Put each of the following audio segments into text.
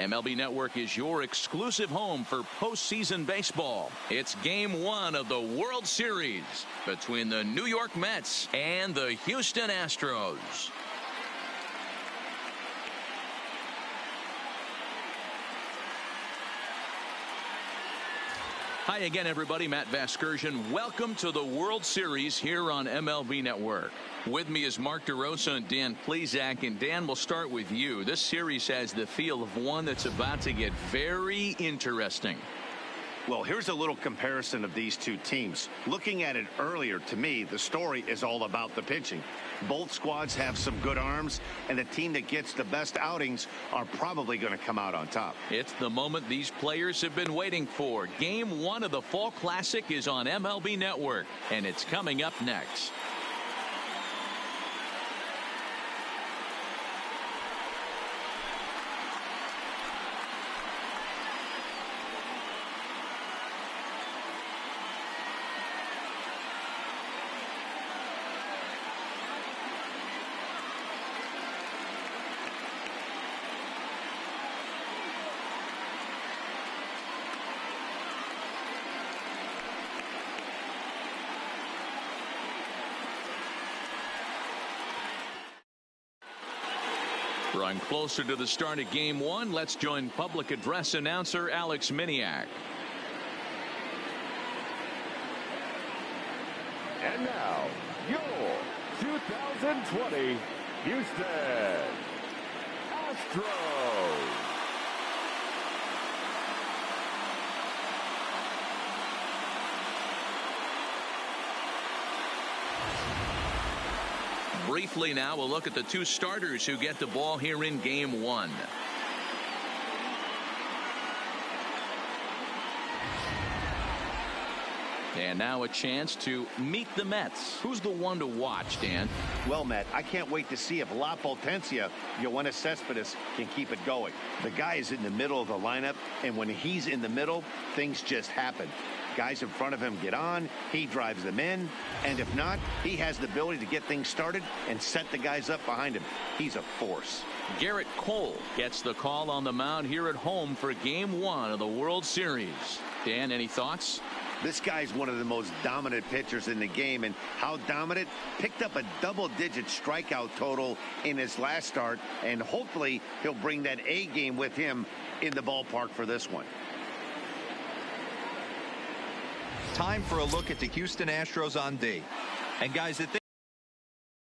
MLB Network is your exclusive home for postseason baseball. It's Game 1 of the World Series between the New York Mets and the Houston Astros. Hi again, everybody. Matt Vasgersian. Welcome to the World Series here on MLB Network. With me is Mark DeRosa and Dan Plesac. And Dan, we'll start with you. This series has the feel of one that's about to get very interesting. Well, here's a little comparison of these two teams. Looking at it earlier, to me, the story is all about the pitching. Both squads have some good arms, and the team that gets the best outings are probably going to come out on top. It's the moment these players have been waiting for. Game 1 of the Fall Classic is on MLB Network, and it's coming up next. Drawing closer to the start of Game 1, let's join public address announcer Alex Miniak. And now, your 2020 Houston Astros. Briefly now, we'll look at the two starters who get the ball here in Game 1. And now a chance to meet the Mets. Who's the one to watch, Dan? Well, Matt, I can't wait to see if La Potencia, Yoenis Cespedes, can keep it going. The guy is in the middle of the lineup, and when he's in the middle, things just happen. Guys in front of him get on, he drives them in, and if not, he has the ability to get things started and set the guys up behind him. He's a force. Garrett Cole gets the call on the mound here at home for Game 1 of the World Series. Dan, any thoughts? This guy's one of the most dominant pitchers in the game, and how dominant? Picked up a double-digit strikeout total in his last start, and hopefully he'll bring that A game with him in the ballpark for this one. Time for a look at the Houston Astros on D. And guys, the thing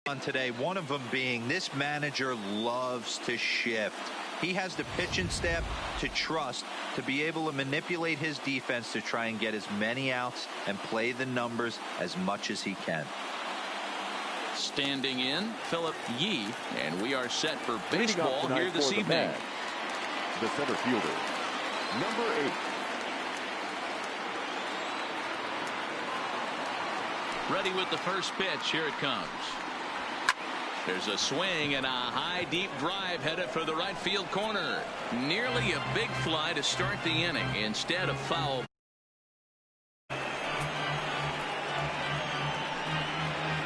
on today, one of them being this manager loves to shift. He has the pitching staff to trust to be able to manipulate his defense to try and get as many outs and play the numbers as much as he can. Standing in, Philip Yee, and we are set for baseball here this evening. The center fielder, number 8. Ready with the first pitch. Here it comes. There's a swing and a high deep drive headed for the right field corner. Nearly a big fly to start the inning. Instead of foul.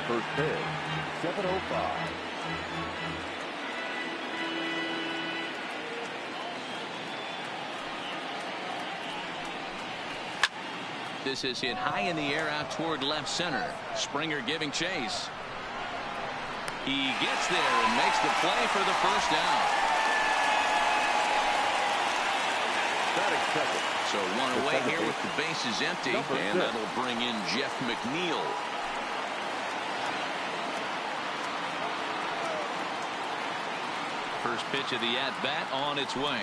First pitch, 7:05. This is hit high in the air out toward left center. Springer giving chase. He gets there and makes the play for the first down. So one away here with the bases empty, and that'll bring in Jeff McNeil. First pitch of the at-bat on its way.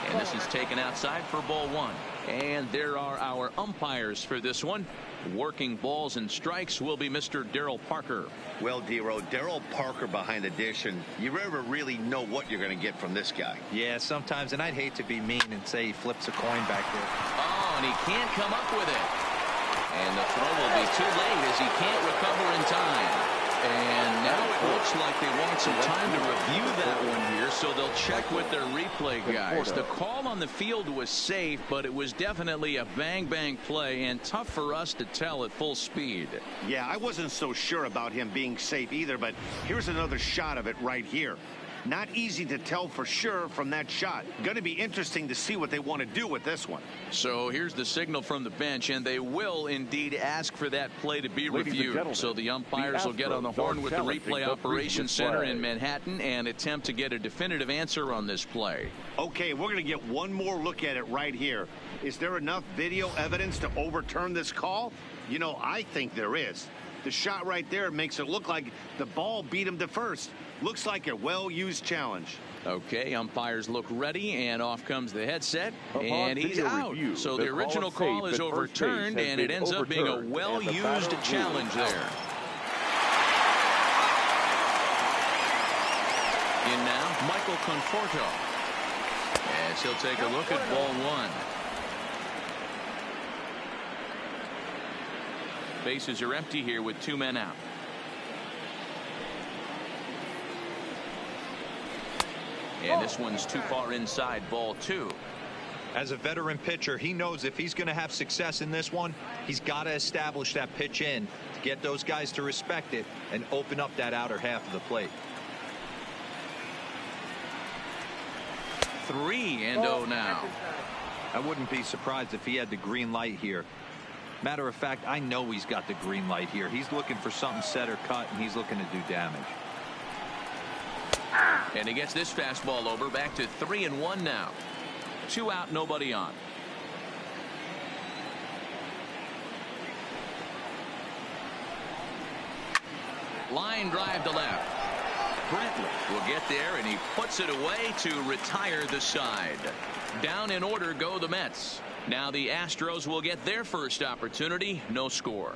And this is taken outside for ball 1. And there are our umpires for this one. Working balls and strikes will be Mr. Darryl Parker. Well, D-Row, Darryl Parker behind the dish, and you never really know what you're going to get from this guy. Yeah, sometimes, and I'd hate to be mean and say he flips a coin back there. Oh, and he can't come up with it. And the throw will be too late as he can't recover in time. And now it looks like they want some time to review that one here, so they'll check with their replay guys. The call on the field was safe, but it was definitely a bang-bang play and tough for us to tell at full speed. Yeah, I wasn't so sure about him being safe either, but here's another shot of it right here. Not easy to tell for sure from that shot. Going to be interesting to see what they want to do with this one. So here's the signal from the bench, and they will indeed ask for that play to be reviewed. So the umpires will get on the horn with the replay operations center in Manhattan and attempt to get a definitive answer on this play. Okay, we're going to get one more look at it right here. Is there enough video evidence to overturn this call? You know, I think there is. The shot right there makes it look like the ball beat him to first. Looks like a well-used challenge. Okay, umpires look ready, and off comes the headset, and he's out. So the original call is overturned, and it ends up being a well-used challenge there. In now, Michael Conforto. As he'll take a look at ball one. Bases are empty here with 2 men out. And this one's too far inside, ball 2. As a veteran pitcher, he knows if he's going to have success in this one, he's got to establish that pitch in to get those guys to respect it and open up that outer half of the plate. 3-0 now. I wouldn't be surprised if he had the green light here. Matter of fact, I know he's got the green light here. He's looking for something set or cut, and he's looking to do damage. And he gets this fastball over. Back to 3-1 now. 2 out, nobody on. Line drive to left. Brantley will get there, and he puts it away to retire the side. Down in order go the Mets. Now the Astros will get their first opportunity. No score.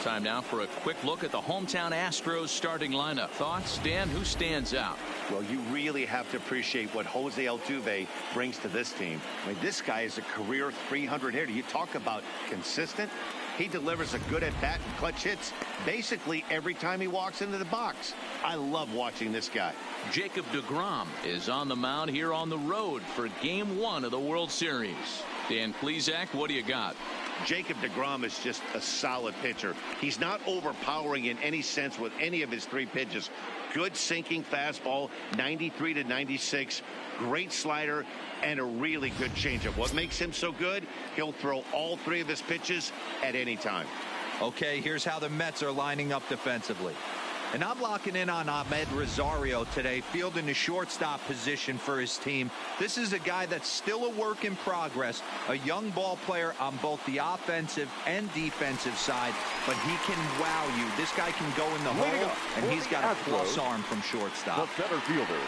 Time now for a quick look at the hometown Astros starting lineup. Thoughts, Dan? Who stands out? Well, you really have to appreciate what Jose Altuve brings to this team. I mean, this guy is a career 300 hitter. You talk about consistent. He delivers a good at-bat and clutch hits basically every time he walks into the box. I love watching this guy. Jacob deGrom is on the mound here on the road for Game 1 of the World Series. Dan Plesac, what do you got? Jacob deGrom is just a solid pitcher. He's not overpowering in any sense with any of his 3 pitches. Good sinking fastball, 93 to 96. Great slider and a really good changeup. What makes him so good? He'll throw all 3 of his pitches at any time. Okay, here's how the Mets are lining up defensively. And I'm locking in on Ahmed Rosario today, fielding the shortstop position for his team. This is a guy that's still a work in progress, a young ball player on both the offensive and defensive side, but he can wow you. This guy can go in the hole, and he's got a plus arm from shortstop. The center fielder,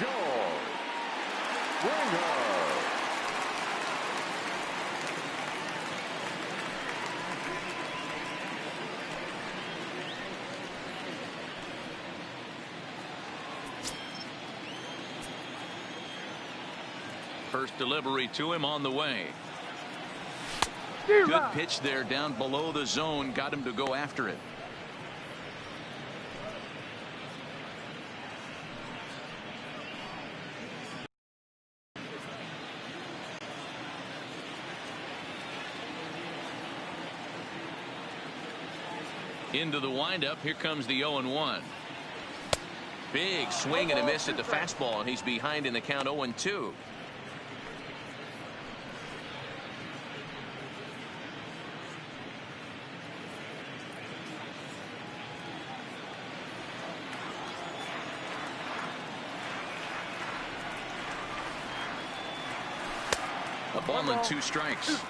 George Springer. First delivery to him on the way. Good pitch there down below the zone. Got him to go after it. Into the windup. Here comes the 0-1. Big swing and a miss at the fastball, and he's behind in the count 0-2. A ball and 2 strikes.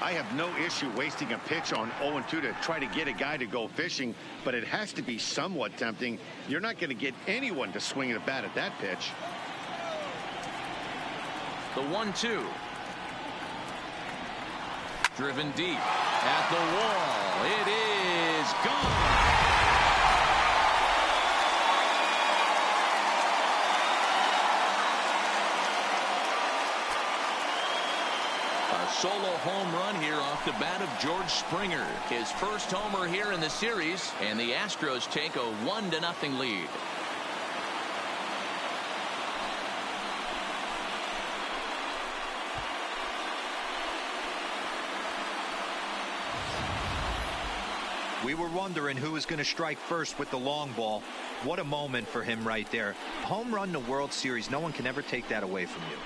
I have no issue wasting a pitch on 0-2 to try to get a guy to go fishing, but it has to be somewhat tempting. You're not going to get anyone to swing a bat at that pitch. The 1-2. Driven deep at the wall. It is gone. Solo home run here off the bat of George Springer. His first homer here in the series, and the Astros take a 1-0 lead. We were wondering who was going to strike first with the long ball. What a moment for him right there. Home run in the World Series. No one can ever take that away from you.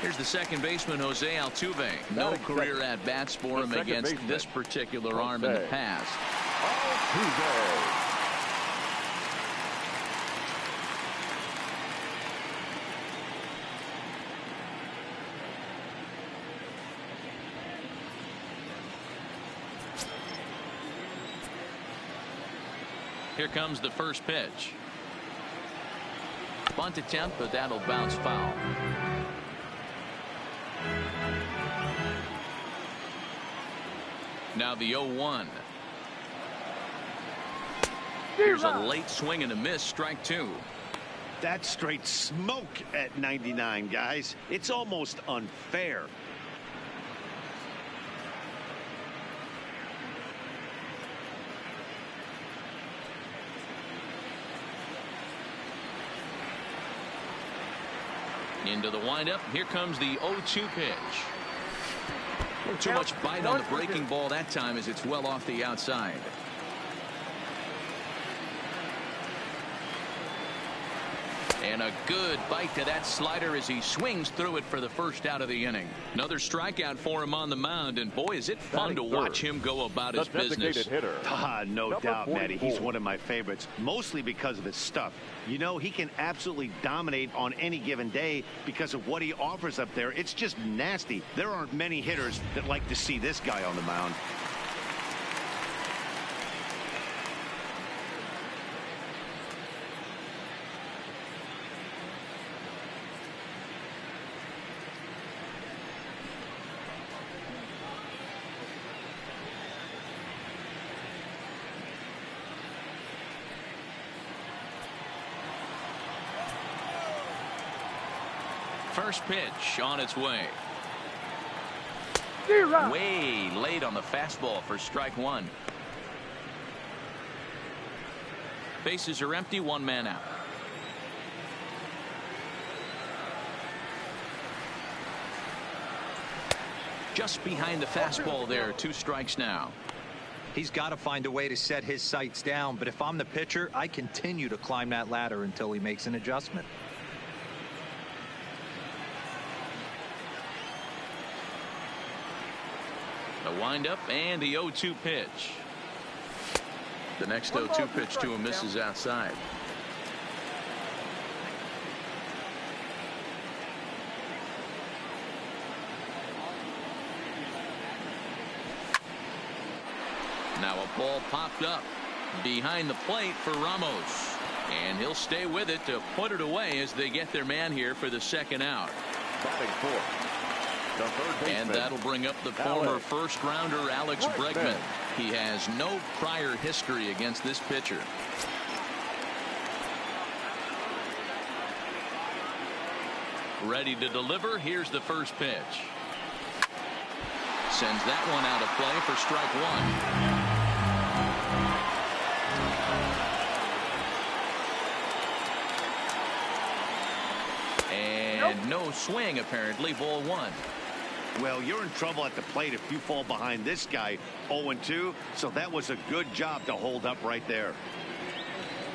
Here's the second baseman, Jose Altuve. No career at-bats for him against this particular arm in the past. Altuve. Here comes the first pitch. Bunt attempt, but that'll bounce foul. Now the 0-1. Here's a late swing and a miss, strike two. That's straight smoke at 99, guys. It's almost unfair. Into the windup. Here comes the 0-2 pitch. Not too much bite on the breaking ball that time as it's well off the outside. And a good bite to that slider as he swings through it for the first out of the inning. Another strikeout for him on the mound, and boy, is it fun to watch him go about his business. No doubt, Matty. He's one of my favorites, mostly because of his stuff. You know, he can absolutely dominate on any given day because of what he offers up there. It's just nasty. There aren't many hitters that like to see this guy on the mound. First pitch on its way. Way late on the fastball for strike one. Bases are empty, one man out. Just behind the fastball there, two strikes now. He's got to find a way to set his sights down, but if I'm the pitcher, I continue to climb that ladder until he makes an adjustment. The windup and the 0-2 pitch. The next 0-2 pitch to him misses outside. Now a ball popped up behind the plate for Ramos. And he'll stay with it to put it away as they get their man here for the second out. Batting fourth. And that'll bring up the former first-rounder Alex Bregman. He has no prior history against this pitcher. Ready to deliver. Here's the first pitch. Sends that one out of play for strike one. And no swing, apparently. Ball one. Well, you're in trouble at the plate if you fall behind this guy 0-2, so that was a good job to hold up right there.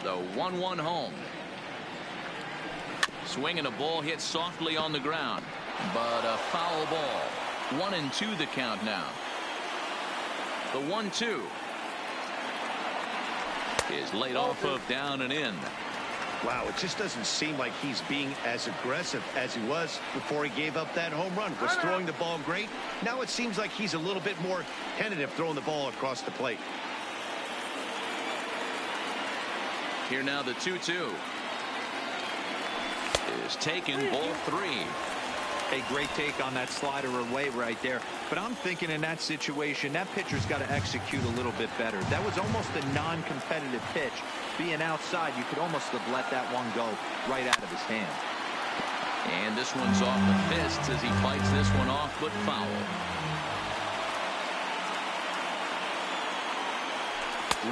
The 1-1 home. Swinging a ball hit softly on the ground, but a foul ball. 1-2 the count now. The 1-2 is laid off of down and in. Wow, it just doesn't seem like he's being as aggressive as he was before he gave up that home run. Was throwing the ball great. Now it seems like he's a little bit more tentative throwing the ball across the plate. Here now the 2-2 is taken, ball three. A great take on that slider away right there. But I'm thinking in that situation, that pitcher's got to execute a little bit better. That was almost a non-competitive pitch. Being outside, you could almost have let that one go right out of his hand. And this one's off the fists as he fights this one off, but foul.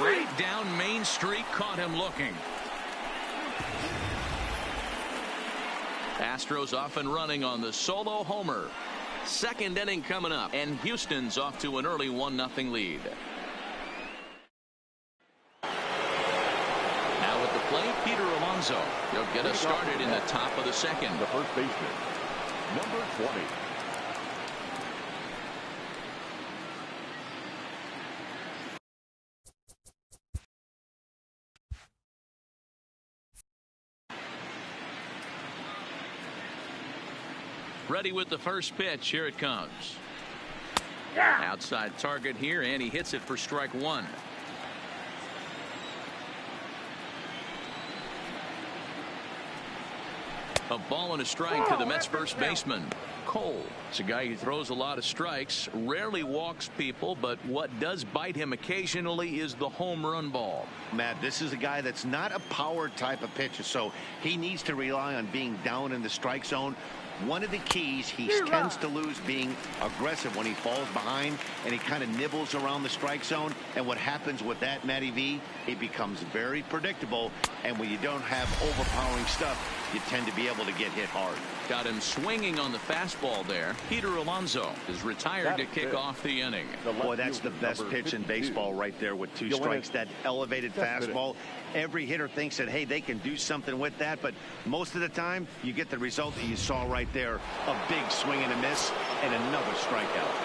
Right down Main Street, caught him looking. Astros off and running on the solo homer. Second inning coming up, and Houston's off to an early 1-0 lead. Now at the plate, Peter Alonso. He'll get us started in the top of the second. The first baseman, number 20. Ready with the first pitch. Here it comes. Outside target here, and he hits it for strike one. A ball and a strike to the Mets first baseman, Cole. It's a guy who throws a lot of strikes, rarely walks people, but what does bite him occasionally is the home run ball. Matt, this is a guy that's not a power type of pitcher, so he needs to rely on being down in the strike zone. One of the keys, he tends to lose being aggressive when he falls behind, and he kind of nibbles around the strike zone. And what happens with that, Matty V, it becomes very predictable. And when you don't have overpowering stuff, you tend to be able to get hit hard. Got him swinging on the fastball there. Peter Alonso is retired to kick off the inning. Boy, that's the best pitch in baseball right there with two strikes. That elevated fastball. Every hitter thinks that, hey, they can do something with that, but most of the time you get the result that you saw right there. A big swing and a miss and another strikeout.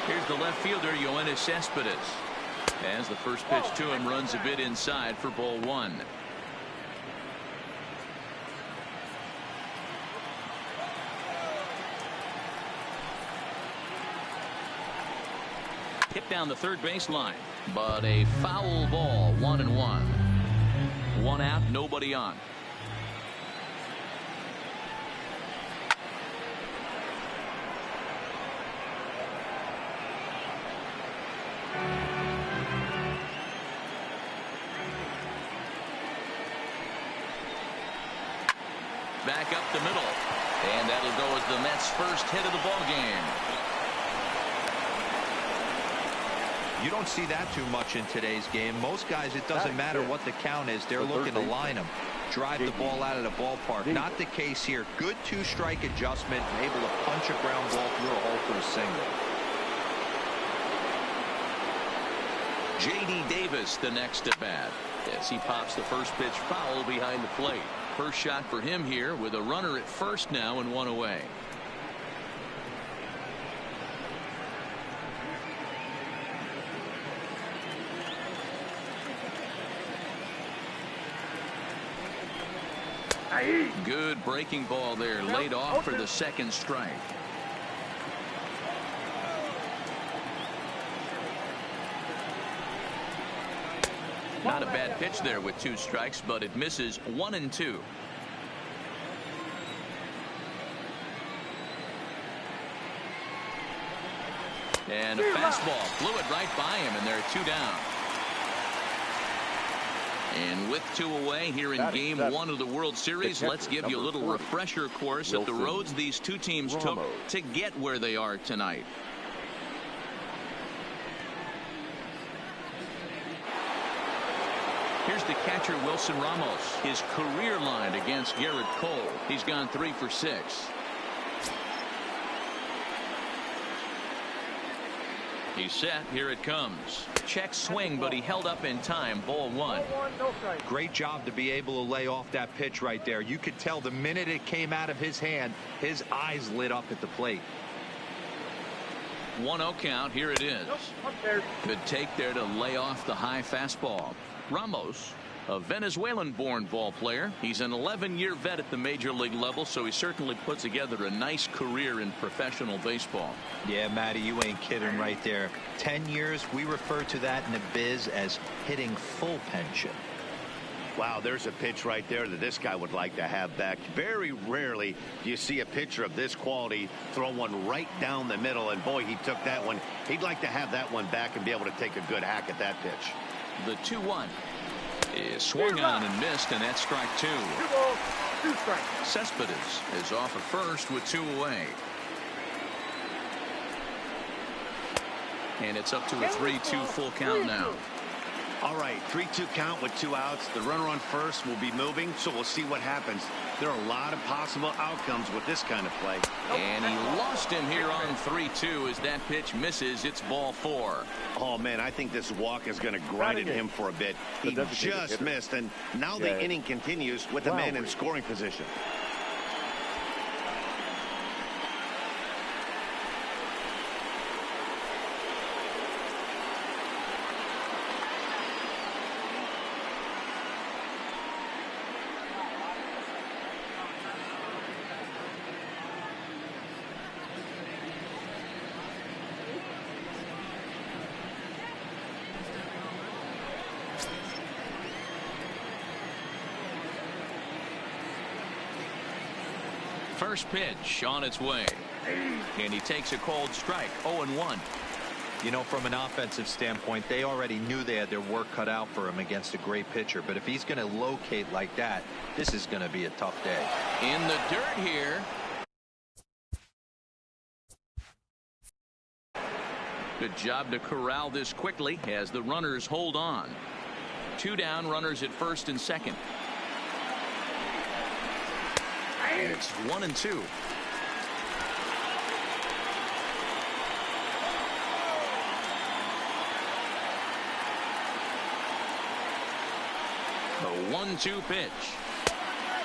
Here's the left fielder, Yoenis Cespedes. As the first pitch to him runs a bit inside for ball one. Hit down the third baseline, but a foul ball. 1-1. One out, nobody on. Back up the middle, and that'll go as the Mets' first hit of the ball game. You don't see that too much in today's game. Most guys, it doesn't matter what the count is. They're looking to line them, drive the ball out of the ballpark. Not the case here. Good two-strike adjustment, and able to punch a ground ball through a hole for a single. J.D. Davis, the next at bat, as he pops the first pitch foul behind the plate. First shot for him here with a runner at first now and one away. Good breaking ball there, laid off for the second strike. Not a bad pitch there with two strikes, but it misses 1-2. And a fastball flew it right by him, and there are two down. And with two away here in game one of the World Series, let's give you a little refresher course at the roads these two teams took to get where they are tonight. Here's the catcher, Wilson Ramos. His career line against Garrett Cole. He's gone 3 for 6. He's set. Here it comes. Check swing, but he held up in time. Ball one. Great job to be able to lay off that pitch right there. You could tell the minute it came out of his hand, his eyes lit up at the plate. 1-0 count. Here it is. Good take there to lay off the high fastball. Ramos, a Venezuelan-born ball player. He's an 11-year vet at the major league level, so he certainly put together a nice career in professional baseball. Yeah, Matty, you ain't kidding right there. 10 years, we refer to that in the biz as hitting full pension. Wow, there's a pitch right there that this guy would like to have back. Very rarely do you see a pitcher of this quality throw one right down the middle, and boy, he took that one. He'd like to have that one back and be able to take a good hack at that pitch. The 2-1 is swung on and missed, and that's strike two. 2 strikes. Cespedes is off at first with 2 away. And it's up to a 3-2 full count now. All right, 3-2 count with 2 outs. The runner on first will be moving, so we'll see what happens. There are a lot of possible outcomes with this kind of play. And he lost him here on 3-2 as that pitch misses. It's ball 4. Oh, man, I think this walk is going to grind at him for a bit. He just missed, and now the inning continues with the man in scoring position. First pitch on its way. And he takes a cold strike. 0-1. You know, from an offensive standpoint, they already knew they had their work cut out for him against a great pitcher. But if he's going to locate like that, this is going to be a tough day. In the dirt here. Good job to corral this quickly as the runners hold on. 2 down, runners at first and second. And it's 1-2. The 1-2 pitch.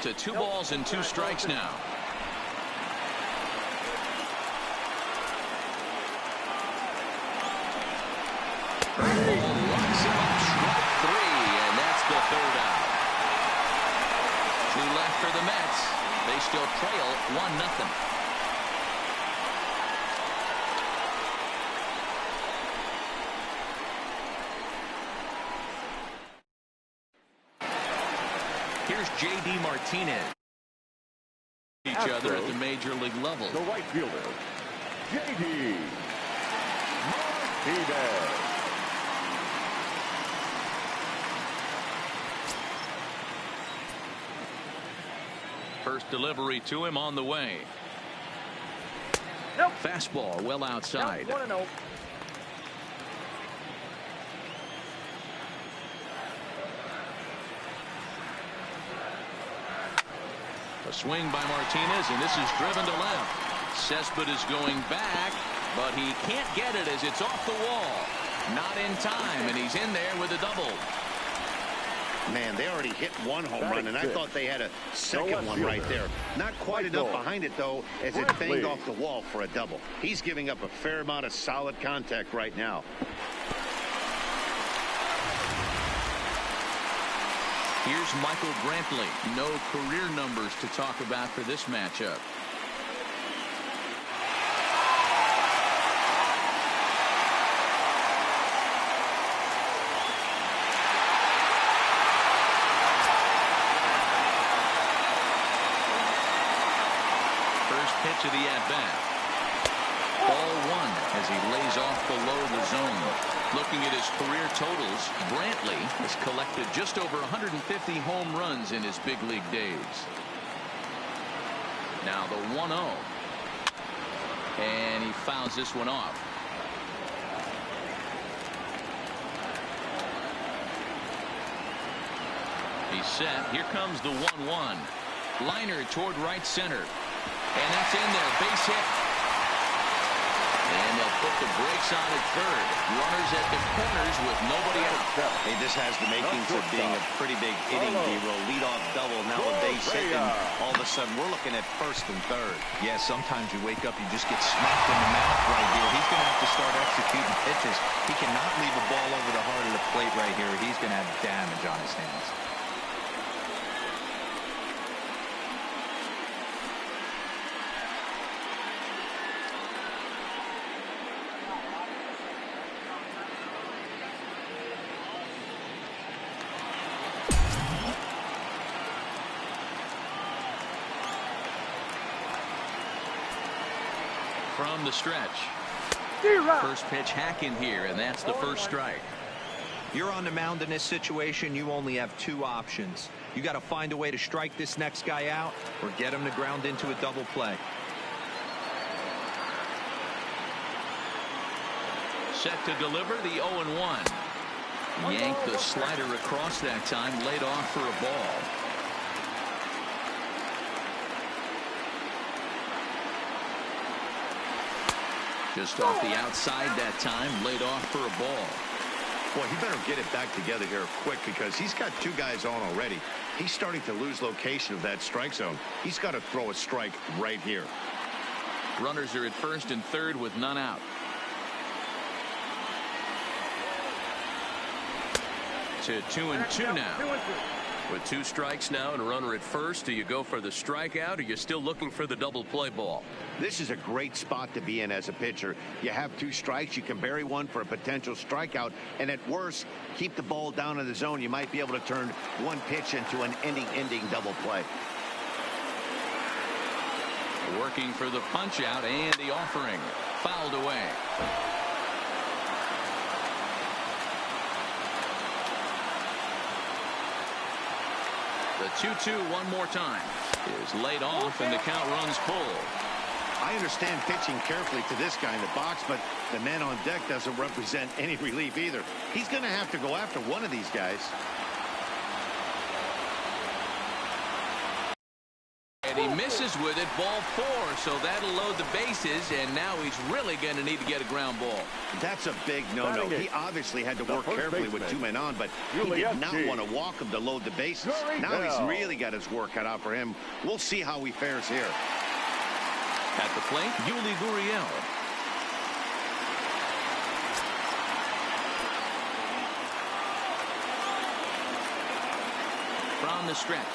To 2 balls and 2 strikes now. Locks him up, strike 3, and that's the 3rd out. 2 left for the Mets. They still trail 1-0. Here's J.D. Martinez. Each other at the major league level. The right fielder, J.D. Martinez. First delivery to him on the way. Nope. Fastball well outside. Nope, 1-0. A swing by Martinez, and this is driven to left. Cespedes is going back, but he can't get it as it's off the wall. Not in time, and he's in there with a double. Man, they already hit 1 home run, and I thought they had a second one right there. Not quite enough behind it, though, as it banged off the wall for a double. He's giving up a fair amount of solid contact right now. Here's Michael Brantley. No career numbers to talk about for this matchup. Pitch of the at-bat. Ball 1 as he lays off below the zone. Looking at his career totals, Brantley has collected just over 150 home runs in his big league days. Now the 1-0. And he fouls this one off. He's set. Here comes the 1-1. Liner toward right center. And that's in there. Base hit. And they'll put the brakes on at third. Runners at the corners with nobody out. Hey, this has the makings of being a pretty big inning, D-roll. Leadoff double, now a base hit, and all of a sudden we're looking at first and third. Yeah, sometimes you wake up, you just get smacked in the mouth right here. He's going to have to start executing pitches. He cannot leave a ball over the heart of the plate right here. He's going to have damage on his hands. From the stretch. First pitch hack in here, and that's the first strike. You're on the mound in this situation. You only have 2 options. You got to find a way to strike this next guy out or get him to ground into a double play. Set to deliver the 0-1. Yanked the slider across that time, laid off for a ball. Just off the outside that time, laid off for a ball. Well, he better get it back together here quick because he's got two guys on already. He's starting to lose location of that strike zone. He's got to throw a strike right here. Runners are at first and third with none out. To 2-2 now. With two strikes now and a runner at first, do you go for the strikeout or you're still looking for the double play ball? This is a great spot to be in as a pitcher. You have two strikes. You can bury one for a potential strikeout. And at worst, keep the ball down in the zone. You might be able to turn one pitch into an ending double play. Working for the punch out and the offering. Fouled away. The 2-2 one more time is laid off and the count runs full. I understand pitching carefully to this guy in the box, but the man on deck doesn't represent any relief either. He's going to have to go after one of these guys. And he misses with it, ball 4, so that'll load the bases, and now he's really going to need to get a ground ball. That's a big no-no. He obviously had to work carefully with two men on, but he did not want to walk him to load the bases. Now he's really got his work cut out for him. We'll see how he fares here. At the plate, Yuli Gurriel. From the stretch.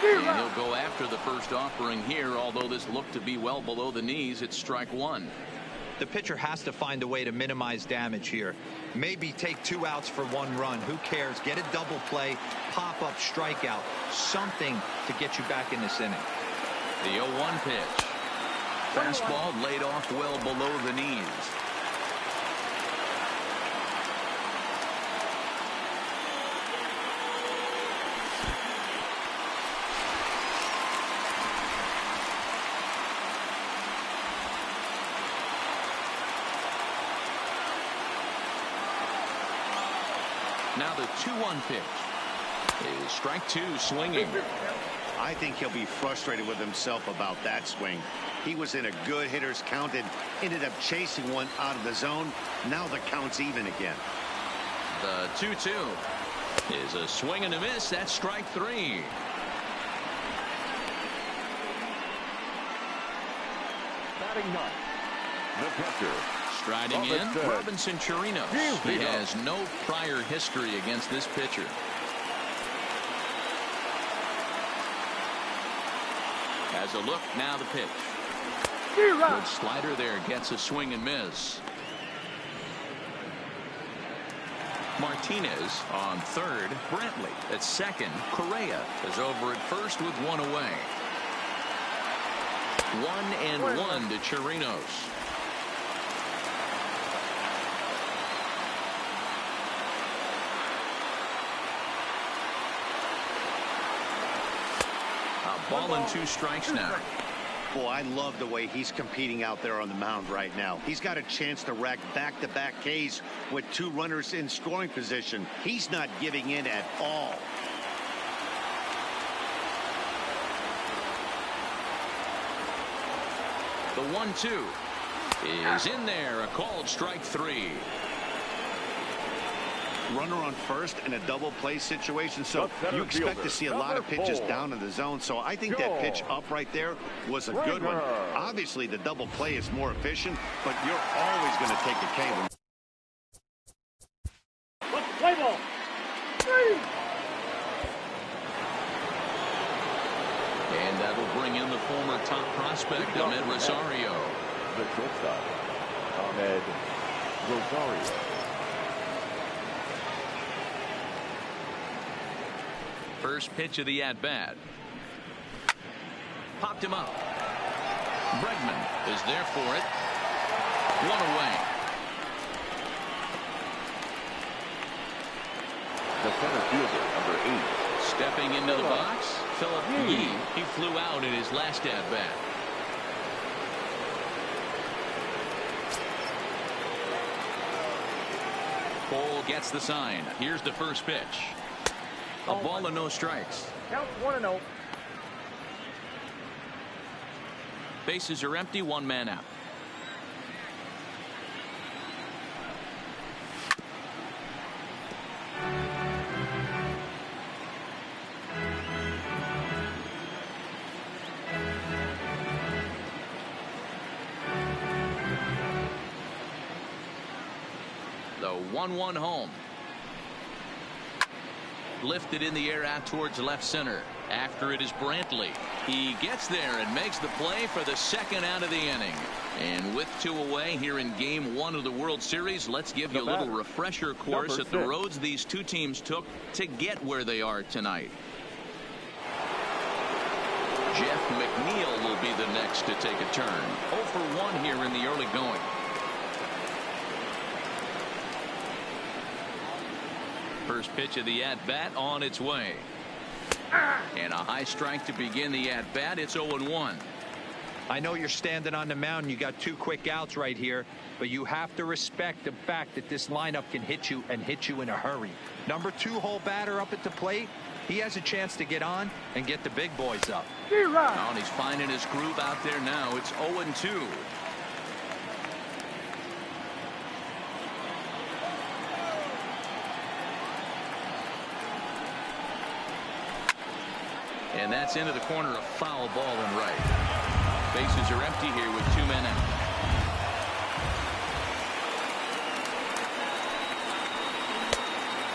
And he'll go after the first offering here, although this looked to be well below the knees. It's strike one. The pitcher has to find a way to minimize damage here. Maybe take 2 outs for 1 run. Who cares? Get a double play, pop-up strikeout, something to get you back in this inning. The 0-1 pitch. Fastball laid off well below the knees. Now the 2-1 pitch is strike 2 swinging. I think he'll be frustrated with himself about that swing. He was in a good hitter's count and ended up chasing one out of the zone. Now the count's even again. The 2-2 is a swing and a miss. That's strike 3. Batting 9, the pitcher. Striding in, Robinson Chirinos. He has no prior history against this pitcher. As a look, now the pitch. Good slider there, gets a swing and miss. Martinez on third. Brantley at second. Correa is over at first with 1 away. 1-1 to Chirinos. Ball and 2 strikes now. Boy, I love the way he's competing out there on the mound right now. He's got a chance to rack back-to-back Ks with 2 runners in scoring position. He's not giving in at all. The 1-2 is in there. A called strike 3. Runner on first in a double play situation, so you expect to see a lot of pitches down in the zone. So I think that pitch up right there was a good one. Obviously the double play is more efficient, but you're always going to take a K. Let's play ball. And that'll bring in the former top prospect, Ahmed Rosario. The shortstop, Ahmed Rosario. First pitch of the at-bat. Popped him up. Bregman is there for it. 1 away. The center fielder, number 8. Stepping into the box, Philip Yee. He flew out in his last at-bat. Cole gets the sign. Here's the first pitch. A ball and no strikes. Count 1-0. Bases are empty, one man out. The 1-1 home. Lifted in the air out towards left center. After it is Brantley. He gets there and makes the play for the second out of the inning. And with 2 away here in game 1 of the World Series, let's give you a little refresher course at the roads these two teams took to get where they are tonight. Jeff McNeil will be the next to take a turn. 0 for 1 here in the early going. First pitch of the at-bat on its way. And a high strike to begin the at-bat. It's 0-1. I know you're standing on the mound. You got 2 quick outs right here, but you have to respect the fact that this lineup can hit you and hit you in a hurry. Number 2 hole batter up at the plate. He has a chance to get on and get the big boys up. Oh, and he's finding his groove out there now. It's 0-2. And that's into the corner, a foul ball and right. Bases are empty here with 2 men out.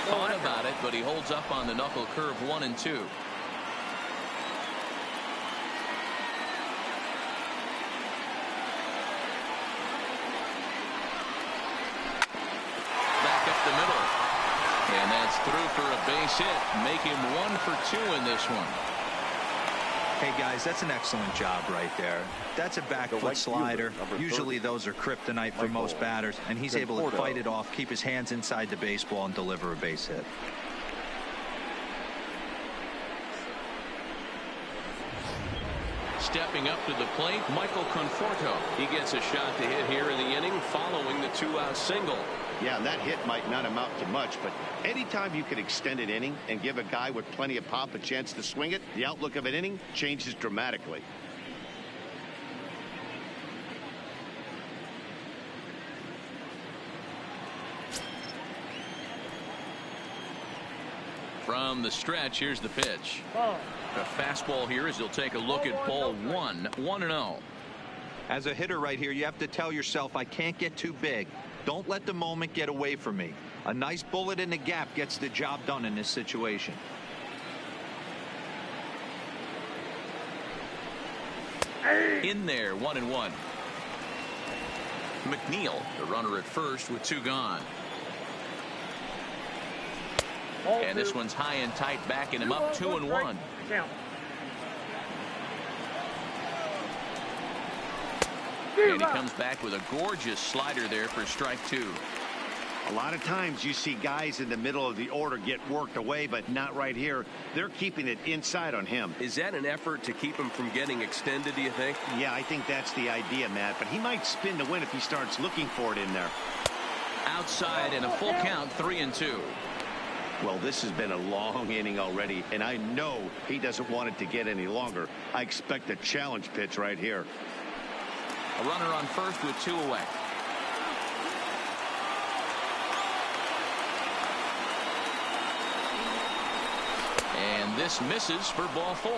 Thought about it, but he holds up on the knuckle curve 1-2. Back up the middle. And that's through for a base hit. Make him 1 for 2 in this one. Hey, guys, that's an excellent job right there. That's a back foot slider. Usually those are kryptonite for most batters, and he's able to fight it off, keep his hands inside the baseball, and deliver a base hit. Stepping up to the plate, Michael Conforto. He gets a shot to hit here in the inning following the 2-out single. Yeah, that hit might not amount to much, but anytime you can extend an inning and give a guy with plenty of pop a chance to swing it, the outlook of an inning changes dramatically. From the stretch, here's the pitch. A fastball here as he'll take a look at ball 1, 1-0. As a hitter right here, you have to tell yourself, I can't get too big. Don't let the moment get away from me. A nice bullet in the gap gets the job done in this situation. In there, 1-1. McNeil, the runner at first with 2 gone. And this one's high and tight, backing him up 2-1. And he comes back with a gorgeous slider there for strike 2. A lot of times you see guys in the middle of the order get worked away, but not right here. They're keeping it inside on him. Is that an effort to keep him from getting extended, do you think? Yeah, I think that's the idea, Matt, but he might spin to win if he starts looking for it in there. Outside and a full count, 3-2. Well, this has been a long inning already, and I know he doesn't want it to get any longer. I expect a challenge pitch right here. A runner on first with 2 away. And this misses for ball 4.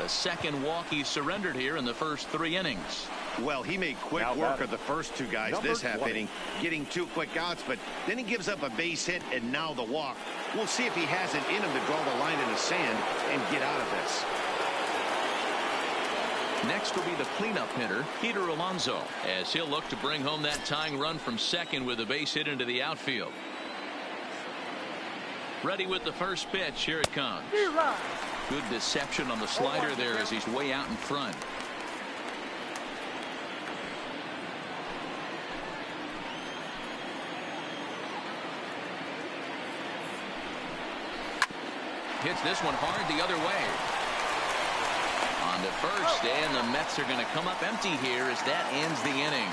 The second walk he surrendered here in the first 3 innings. Well, he made quick work of the first 2 guys this half inning, getting 2 quick outs, but then he gives up a base hit and now the walk. We'll see if he has it in him to draw the line in the sand and get out of this. Next will be the cleanup hitter, Peter Alonso, as he'll look to bring home that tying run from second with a base hit into the outfield. Ready with the first pitch. Here it comes. Good deception on the slider there as he's way out in front. Hits this one hard the other way. On to first, and the Mets are going to come up empty here as that ends the inning.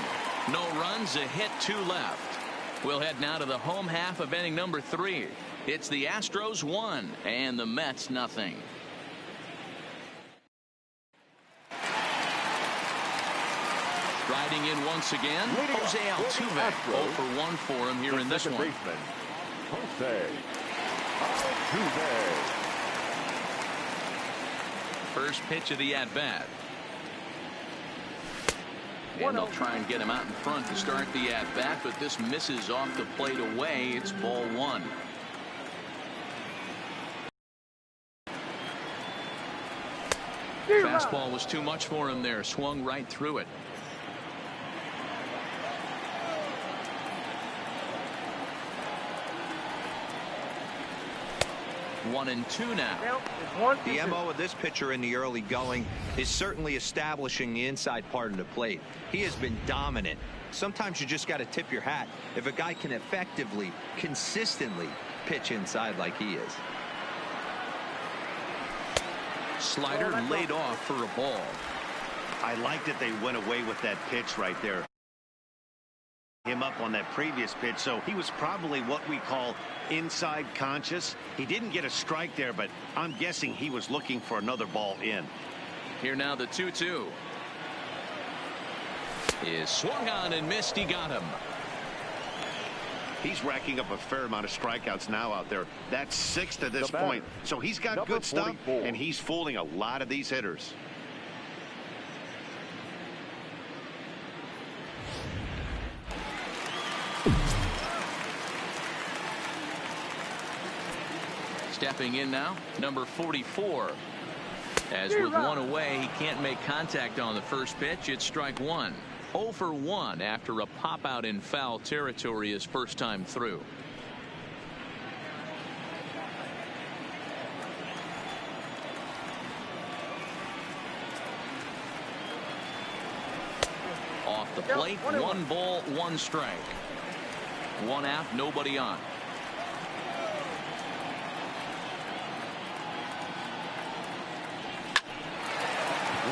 No runs, a hit, 2 left. We'll head now to the home half of inning number 3. It's the Astros 1 and the Mets nothing. Riding in once again, Jose Altuve. 0 for 1 for him here in this one. Baseman, Jose Altuve. First pitch of the at-bat. And they'll try and get him out in front to start the at-bat, but this misses off the plate away. It's ball 1. Fastball was too much for him there. Swung right through it. One and two now. The MO of this pitcher in the early going is certainly establishing the inside part of the plate. He has been dominant. Sometimes you just got to tip your hat if a guy can effectively, consistently pitch inside like he is. Slider laid off for a ball. I like that they went away with that pitch right there. Him up on that previous pitch, so he was probably what we call inside conscious. He didn't get a strike there, but I'm guessing he was looking for another ball in. Here now the 2-2 is swung on and missed. He got him. He's racking up a fair amount of strikeouts now out there. That's 6 to this point, so he's got good stuff, and he's fooling a lot of these hitters. Stepping in now, number 44. As with one away, he can't make contact on the first pitch. It's strike 1. 0 for 1 after a pop out in foul territory his first time through. Off the plate, 1 ball, 1 strike. 1 out, nobody on.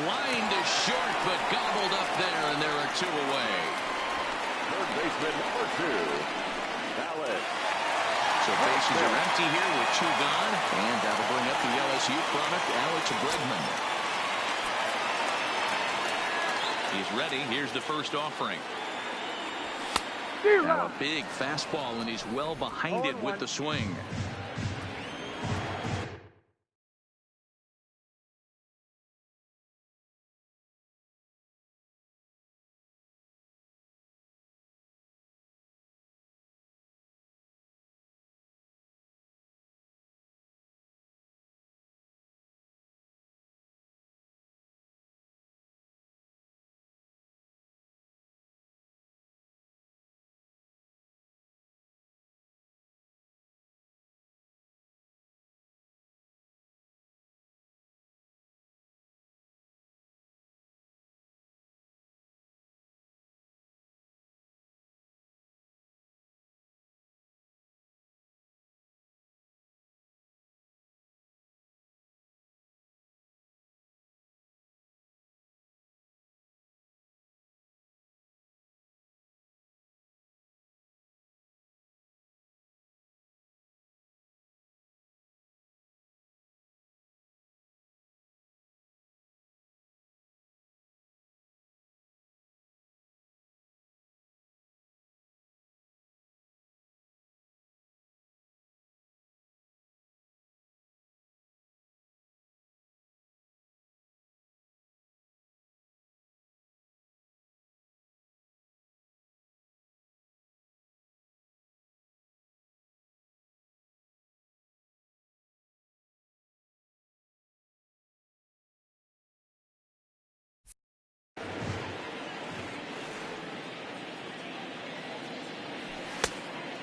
Line to short, but gobbled up there, and there are 2 away. Third baseman number 2, Alex. So bases are empty here with 2 gone, and that'll bring up the LSU product, Alex Bregman. He's ready. Here's the first offering. Now a big fastball, and he's well behind it with the swing.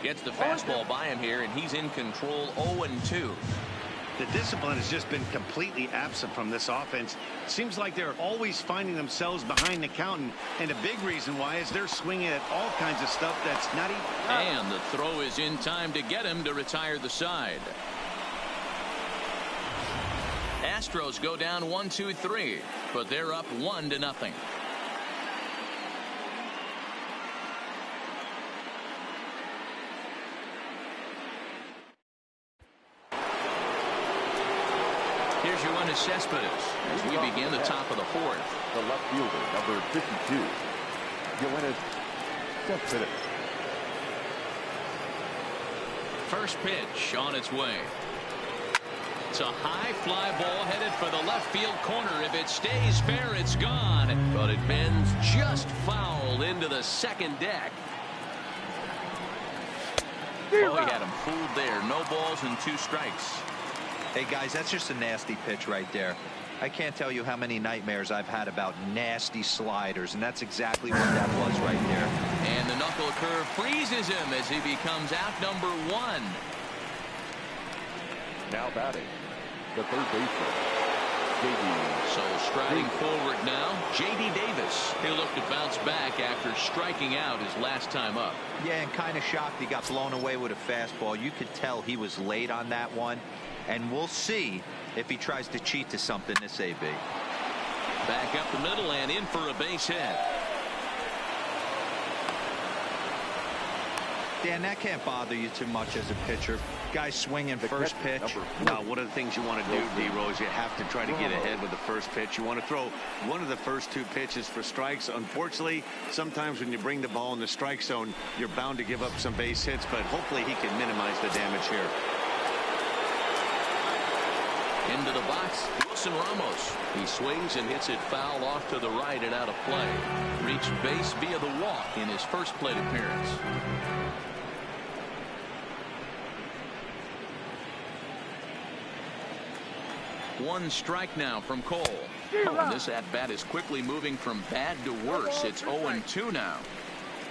Gets the fastball by him here, and he's in control. 0-2. The discipline has just been completely absent from this offense. Seems like they're always finding themselves behind the count, and a big reason why is they're swinging at all kinds of stuff that's not even. And the throw is in time to get him to retire the side. Astros go down 1-2-3, but they're up 1-0. here's your Yoenis Cespedes as we begin the top of the fourth. The left fielder, number 52, Yoenis Cespedes. First pitch on its way. It's a high fly ball headed for the left field corner. If it stays fair, it's gone. But it bends just foul into the second deck. Oh, he had him fooled there. No balls and 2 strikes. Hey, guys, that's just a nasty pitch right there. I can't tell you how many nightmares I've had about nasty sliders, and that's exactly what that was right there. And the knuckle curve freezes him as he becomes out number 1. Now batting, the third baseman, J.D. So striding forward now, J.D. Davis. He'll look to bounce back after striking out his last time up. Yeah, and kind of shocked he got blown away with a fastball. You could tell he was late on that one, and we'll see if he tries to cheat to something this AB. Back up the middle and in for a base hit. Dan, that can't bother you too much as a pitcher. Guy swinging first pitch. Now, one of the things you want to do, D-Rose, you have to try to get ahead with the first pitch. You want to throw one of the first 2 pitches for strikes. Unfortunately, sometimes when you bring the ball in the strike zone, you're bound to give up some base hits, but hopefully he can minimize the damage here. Into the box, Wilson Ramos. He swings and hits it foul off to the right and out of play. Reached base via the walk in his first plate appearance. One strike now from Cole. Oh, and this at-bat is quickly moving from bad to worse. It's 0-2 now.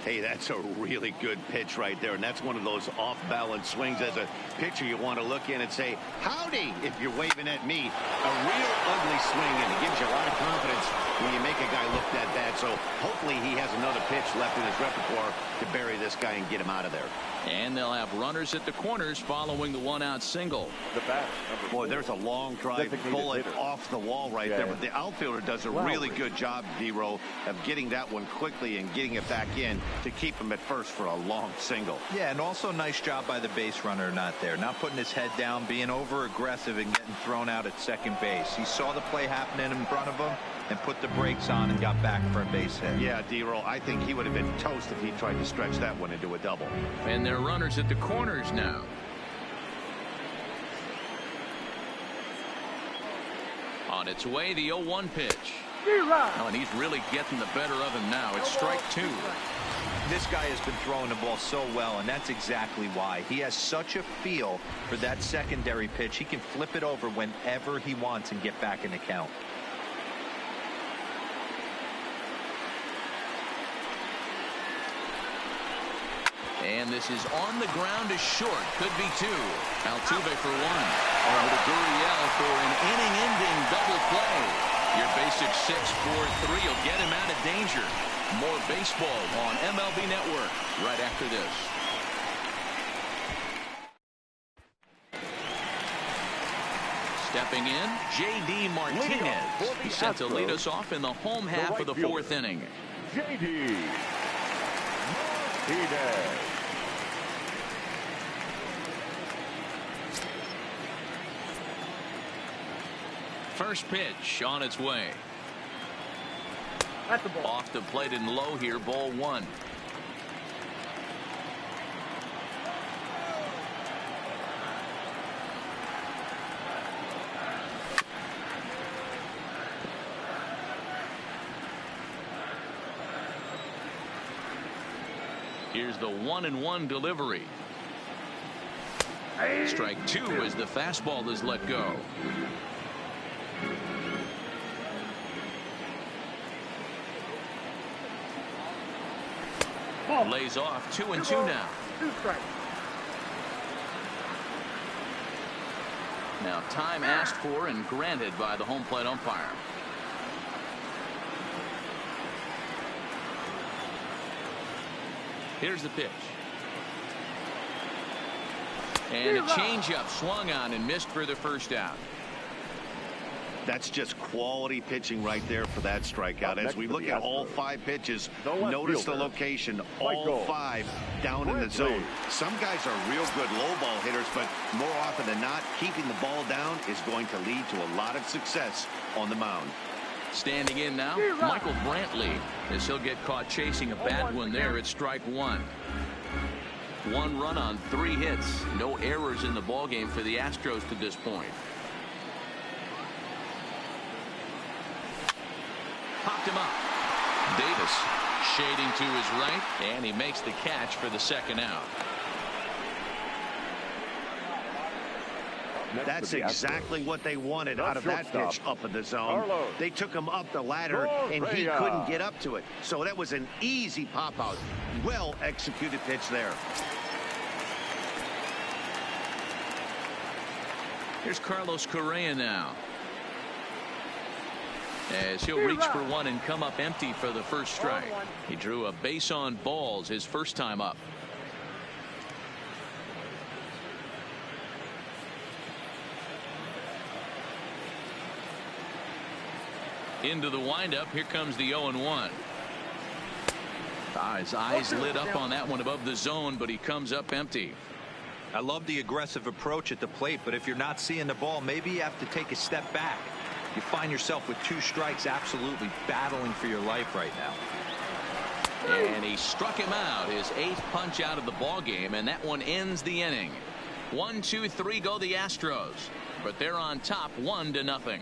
Hey, that's a really good pitch right there, and that's one of those off-balance swings. As a pitcher, you want to look in and say, howdy, if you're waving at me. A real ugly swing, and it gives you a lot of confidence when you make a guy look that bad. So hopefully he has another pitch left in his repertoire to bury this guy and get him out of there. And they'll have runners at the corners following the 1-out single. The bat, Boy, there's a long drive bullet off the wall right there, but the outfielder does a really good job, D-Row, of getting that one quickly and getting it back in to keep him at first for a long single. Yeah, and also nice job by the base runner not there. Not putting his head down, being over-aggressive and getting thrown out at second base. He saw the play happening in front of him and put the brakes on and got back for a base hit. Yeah, D-Row, I think he would have been toast if he tried to stretch that one into a double. And they're runners at the corners now. On its way, the 0-1 pitch. Oh, and he's really getting the better of him now. It's strike 2. This guy has been throwing the ball so well, and that's exactly why. He has such a feel for that secondary pitch. He can flip it over whenever he wants and get back in the count. And this is on the ground to short. Could be 2. Altuve for 1. Over to Gurriel for an inning-ending double play. Your basic 6-4-3 will get him out of danger. More baseball on MLB Network right after this. Stepping in, J.D. Martinez. He's set to lead us off in the home half of the 4th inning. J.D. Martinez. First pitch on its way. That's the ball. Off the plate and low here, ball 1. Here's the 1-1 delivery. Strike 2 as the fastball is let go. Lays off 2-2 now. 2 strikes. Now time asked for and granted by the home plate umpire. Here's the pitch. And a changeup swung on and missed for the first out. That's just quality pitching right there for that strikeout. As we look at all 5 pitches, notice the location, all 5 down in the zone. Some guys are real good low ball hitters, but more often than not, keeping the ball down is going to lead to a lot of success on the mound. Standing in now, Michael Brantley, as he'll get caught chasing a bad one there at strike 1. 1 run on 3 hits. No errors in the ballgame for the Astros to this point. Popped him up. Davis shading to his right, and he makes the catch for the second out. That's exactly what they wanted out of that pitch up in the zone. They took him up the ladder, and he couldn't get up to it. So that was an easy pop-out. Well-executed pitch there. Here's Carlos Correa now, as he'll reach for one and come up empty for the first strike. He drew a base on balls his first time up. Into the windup. Here comes the 0-1. His eyes lit up on that one above the zone, but he comes up empty. I love the aggressive approach at the plate, but if you're not seeing the ball, maybe you have to take a step back. You find yourself with 2 strikes, absolutely battling for your life right now. And he struck him out, his 8th punch out of the ball game, and that one ends the inning. 1, 2, 3 go the Astros, but they're on top 1-0.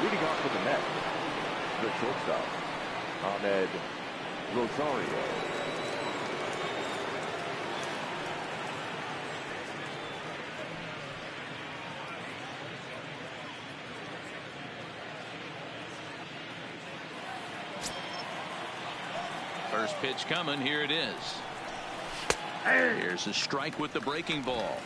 Leading off with the net, the shortstop, Ahmed Rosario. First pitch coming. Here it is. Here's a strike with the breaking ball.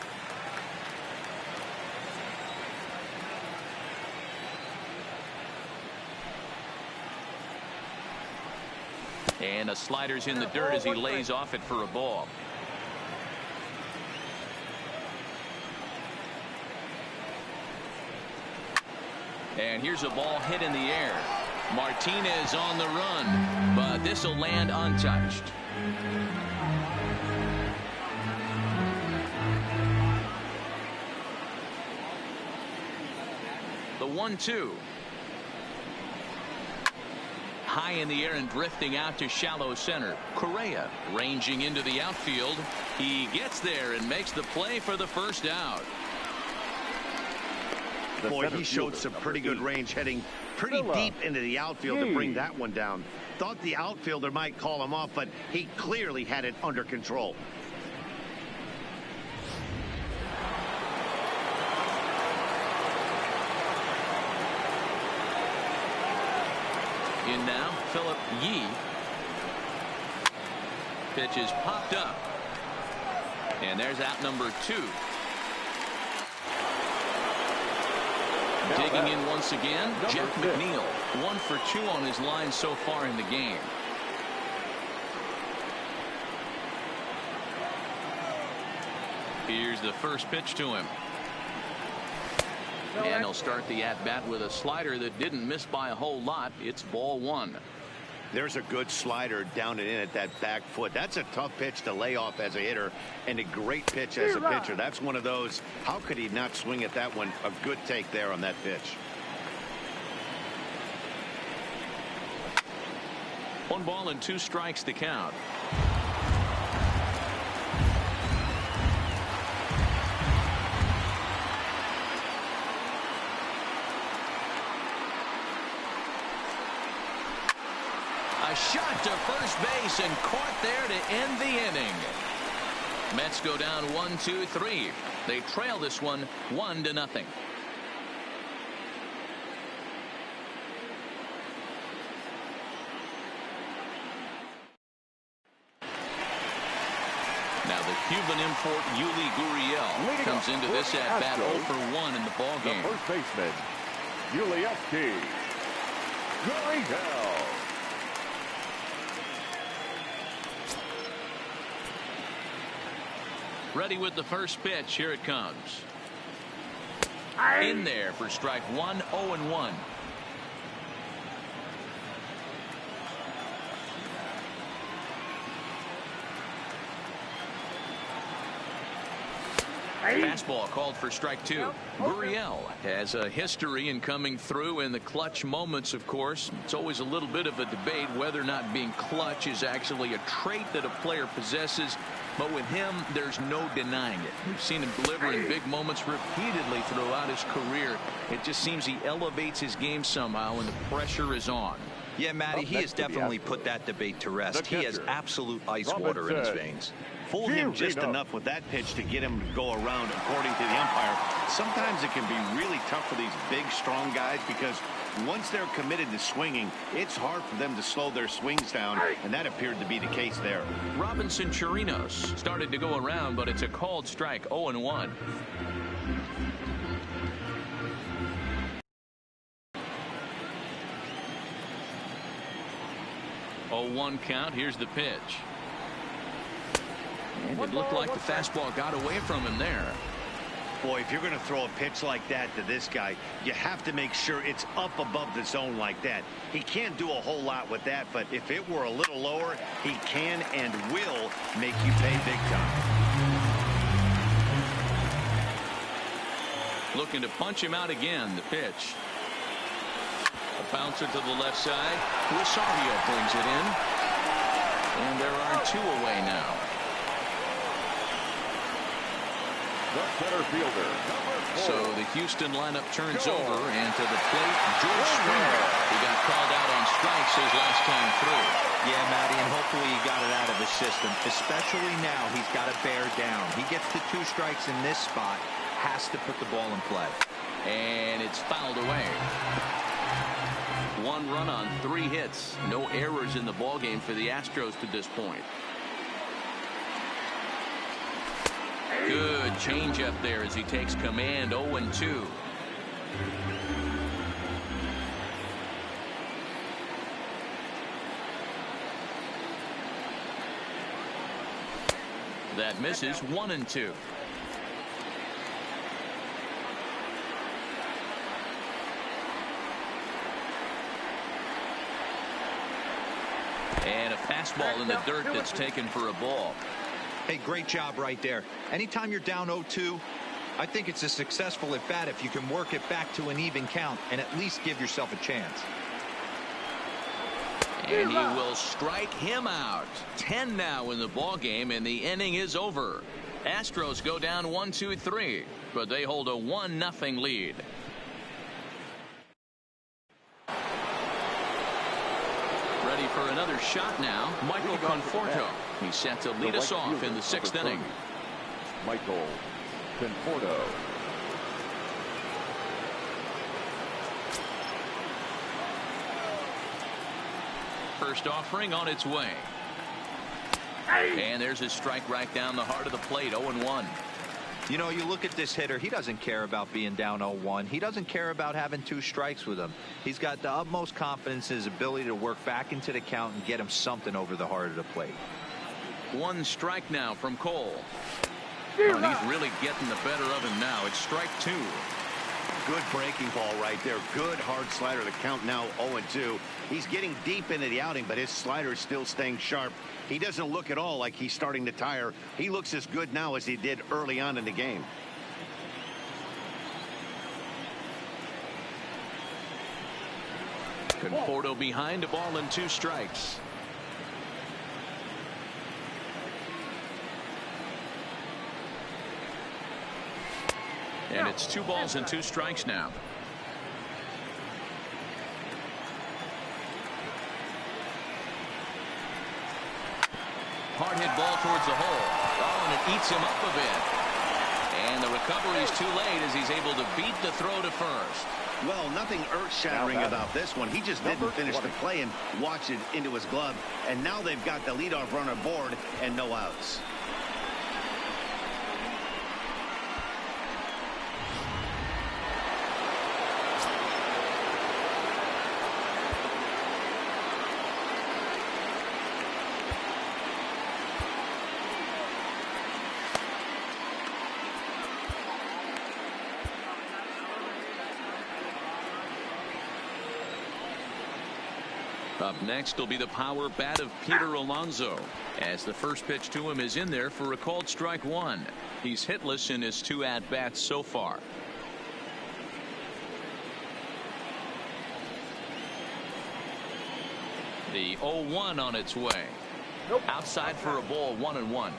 And a slider's in the dirt as he lays off it for a ball. And here's a ball hit in the air. Martinez on the run, but this will land untouched. The 1-2. High in the air and drifting out to shallow center. Correa ranging into the outfield. He gets there and makes the play for the first out. Boy, he showed some pretty good range, heading pretty deep into the outfield to bring that one down. Thought the outfielder might call him off, but he clearly had it under control. In now, Philip Yee. Pitch is popped up. And there's out number 2. Digging in once again, Jeff McNeil. 1 for 2 on his line so far in the game. Here's the first pitch to him. And he'll start the at-bat with a slider that didn't miss by a whole lot. It's ball 1. There's a good slider down and in at that back foot. That's a tough pitch to lay off as a hitter, and a great pitch as a pitcher. That's one of those. How could he not swing at that one? A good take there on that pitch. 1 ball and 2 strikes to count. A shot to first base and caught there to end the inning. Mets go down 1-2-3. They trail this one 1-0. Now the Cuban import Yuli Gurriel comes into this at bat 0 for 1 in the ball game. The first baseman, Yuli Gurriel. Ready with the first pitch. Here it comes. In there for strike one, 0-1. Fastball called for strike two. Gurriel has a history in coming through in the clutch moments, of course. It's always a little bit of a debate whether or not being clutch is actually a trait that a player possesses. But with him, there's no denying it. We've seen him deliver in big moments repeatedly throughout his career. It just seems he elevates his game somehow when the pressure is on. Yeah, Matty, he has definitely put that debate to rest. He has absolute ice water in his veins. Fooled him just enough with that pitch to get him to go around, according to the umpire. Sometimes it can be really tough for these big, strong guys because once they're committed to swinging, it's hard for them to slow their swings down, and that appeared to be the case there. Robinson Chirinos started to go around, but it's a called strike, 0-1. Oh, 1 count. Here's the pitch. And it looked like the fastball got away from him there. Boy, if you're going to throw a pitch like that to this guy, you have to make sure it's up above the zone like that. He can't do a whole lot with that, but if it were a little lower, he can and will make you pay big time. Looking to punch him out again. The pitch. A bouncer to the left side. Rosario brings it in. And there are 2 away now. The center fielder, so the Houston lineup turns over, and to the plate, George Springer. He got called out on strikes his last time through. Yeah, Matty, and hopefully he got it out of his system. Especially now, he's got to bear down. He gets to 2 strikes in this spot, has to put the ball in play. And it's fouled away. 1 run on 3 hits. No errors in the ballgame for the Astros to this point. Good change up there as he takes command. 0-2. That misses. 1-2. And a fastball in the dirt that's taken for a ball. Hey, great job right there. Anytime you're down 0-2, I think it's a successful at bat if you can work it back to an even count and at least give yourself a chance. And he will strike him out. 10 now in the ball game, and the inning is over. Astros go down 1-2-3, but they hold a 1-0 lead. Ready for another shot now. Michael Conforto. He's set to lead us off in the 6th inning. Michael Conforto. First offering on its way. And there's a strike right down the heart of the plate. 0-1. You know, you look at this hitter, he doesn't care about being down 0-1. He doesn't care about having 2 strikes with him. He's got the utmost confidence in his ability to work back into the count and get him something over the heart of the plate. 1 strike now from Cole. Oh, and he's really getting the better of him now. It's strike 2. Good breaking ball right there. Good hard slider. The count now 0-2. He's getting deep into the outing, but his slider is still staying sharp. He doesn't look at all like he's starting to tire. He looks as good now as he did early on in the game. Conforto behind, a ball and 2 strikes. And it's 2 balls and 2 strikes now. Hard hit ball towards the hole. Oh, and it eats him up a bit. And the recovery is too late as he's able to beat the throw to first. Well, nothing earth-shattering about this one. He just didn't finish the play and watched it into his glove. And now they've got the leadoff runner aboard and no outs. Up next will be the power bat of Peter Alonso, as the first pitch to him is in there for a called strike one. He's hitless in his 2 at-bats so far. The 0-1 on its way. Nope. Outside for a ball, 1-1.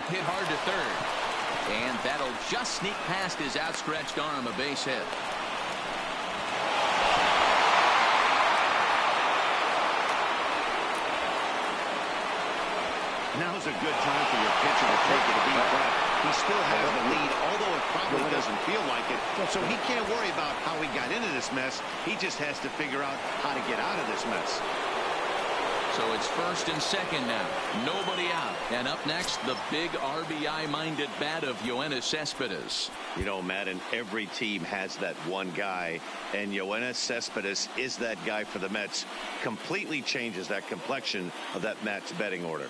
Hit hard to third. And that'll just sneak past his outstretched arm, a base hit. Now's a good time for your pitcher to take a deep breath. He still has the lead, although it probably doesn't feel like it. So he can't worry about how he got into this mess. He just has to figure out how to get out of this mess. So it's first and second now. Nobody out. And up next, the big RBI-minded bat of Yoenis Cespedes. You know, Madden, every team has that one guy, and Yoenis Cespedes is that guy for the Mets. Completely changes that complexion of that Mets betting order.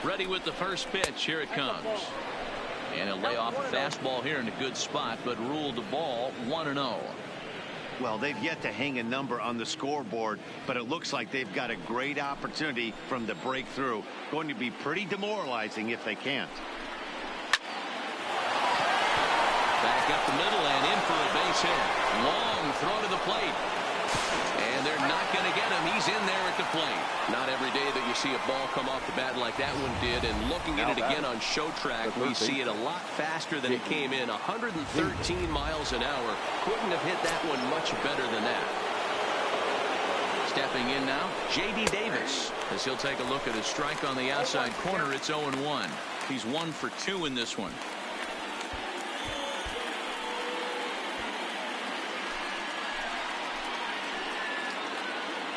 Ready with the first pitch. Here it comes. And he'll lay off a fastball here in a good spot, but ruled the ball 1-0. Well, they've yet to hang a number on the scoreboard, but it looks like they've got a great opportunity from the breakthrough. Going to be pretty demoralizing if they can't. Back up the middle and in for a base hit. Long throw to the plate. And they're not going to get him. He's in there at the plate. Not every day that you see a ball come off the bat like that one did. And looking at it again on show track, we see it a lot faster than it came in. 113 miles an hour. Couldn't have hit that one much better than that. Stepping in now, J.D. Davis, as he'll take a look at his strike on the outside corner. It's 0-1. He's 1 for 2 in this one.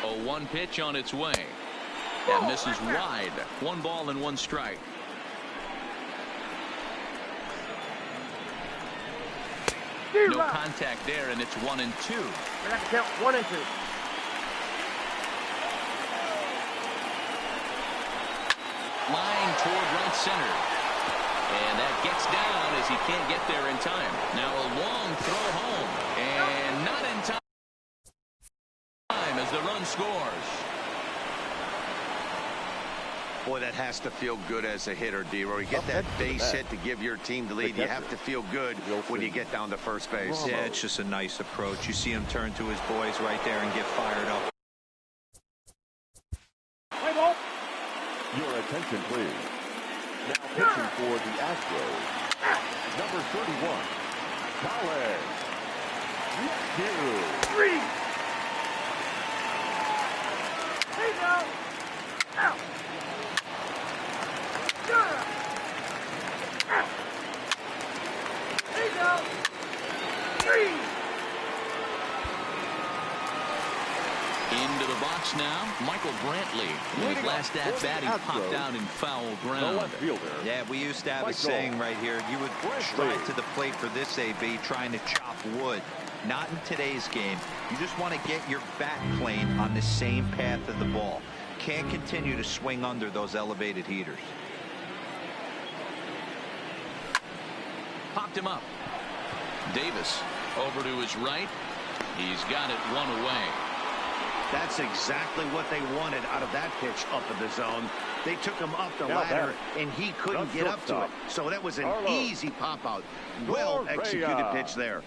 0-1 pitch on its way. That misses wide. 1 ball and 1 strike. No contact there, and it's 1-2. We have to count 1 and 2. Line toward right center. And that gets down as he can't get there in time. Now a long throw home. And not in time as the run scores. Boy, that has to feel good as a hitter, D-Roy. You get that base hit to give your team the lead. You have to feel good when you get down to first base. Yeah, it's just a nice approach. You see him turn to his boys right there and get fired up. Play ball. Your attention, please. Now pitching for the Astros, number 31, College. 3. Hey, now. Out. Hey, now. 3. Into the box now, Michael Brantley. In his last at bat, he popped out in foul The ground. left fielder. Yeah, we used to have a saying right here. You would stride to the plate for this AB trying to chop wood. Not in today's game. You just want to get your bat plane on the same path of the ball. Can't continue to swing under those elevated heaters. Popped him up. Davis over to his right. He's got it 1 away. That's exactly what they wanted out of that pitch up in the zone. They took him up the ladder, and he couldn't get up to it. So that was an easy pop-out. Well-executed pitch there.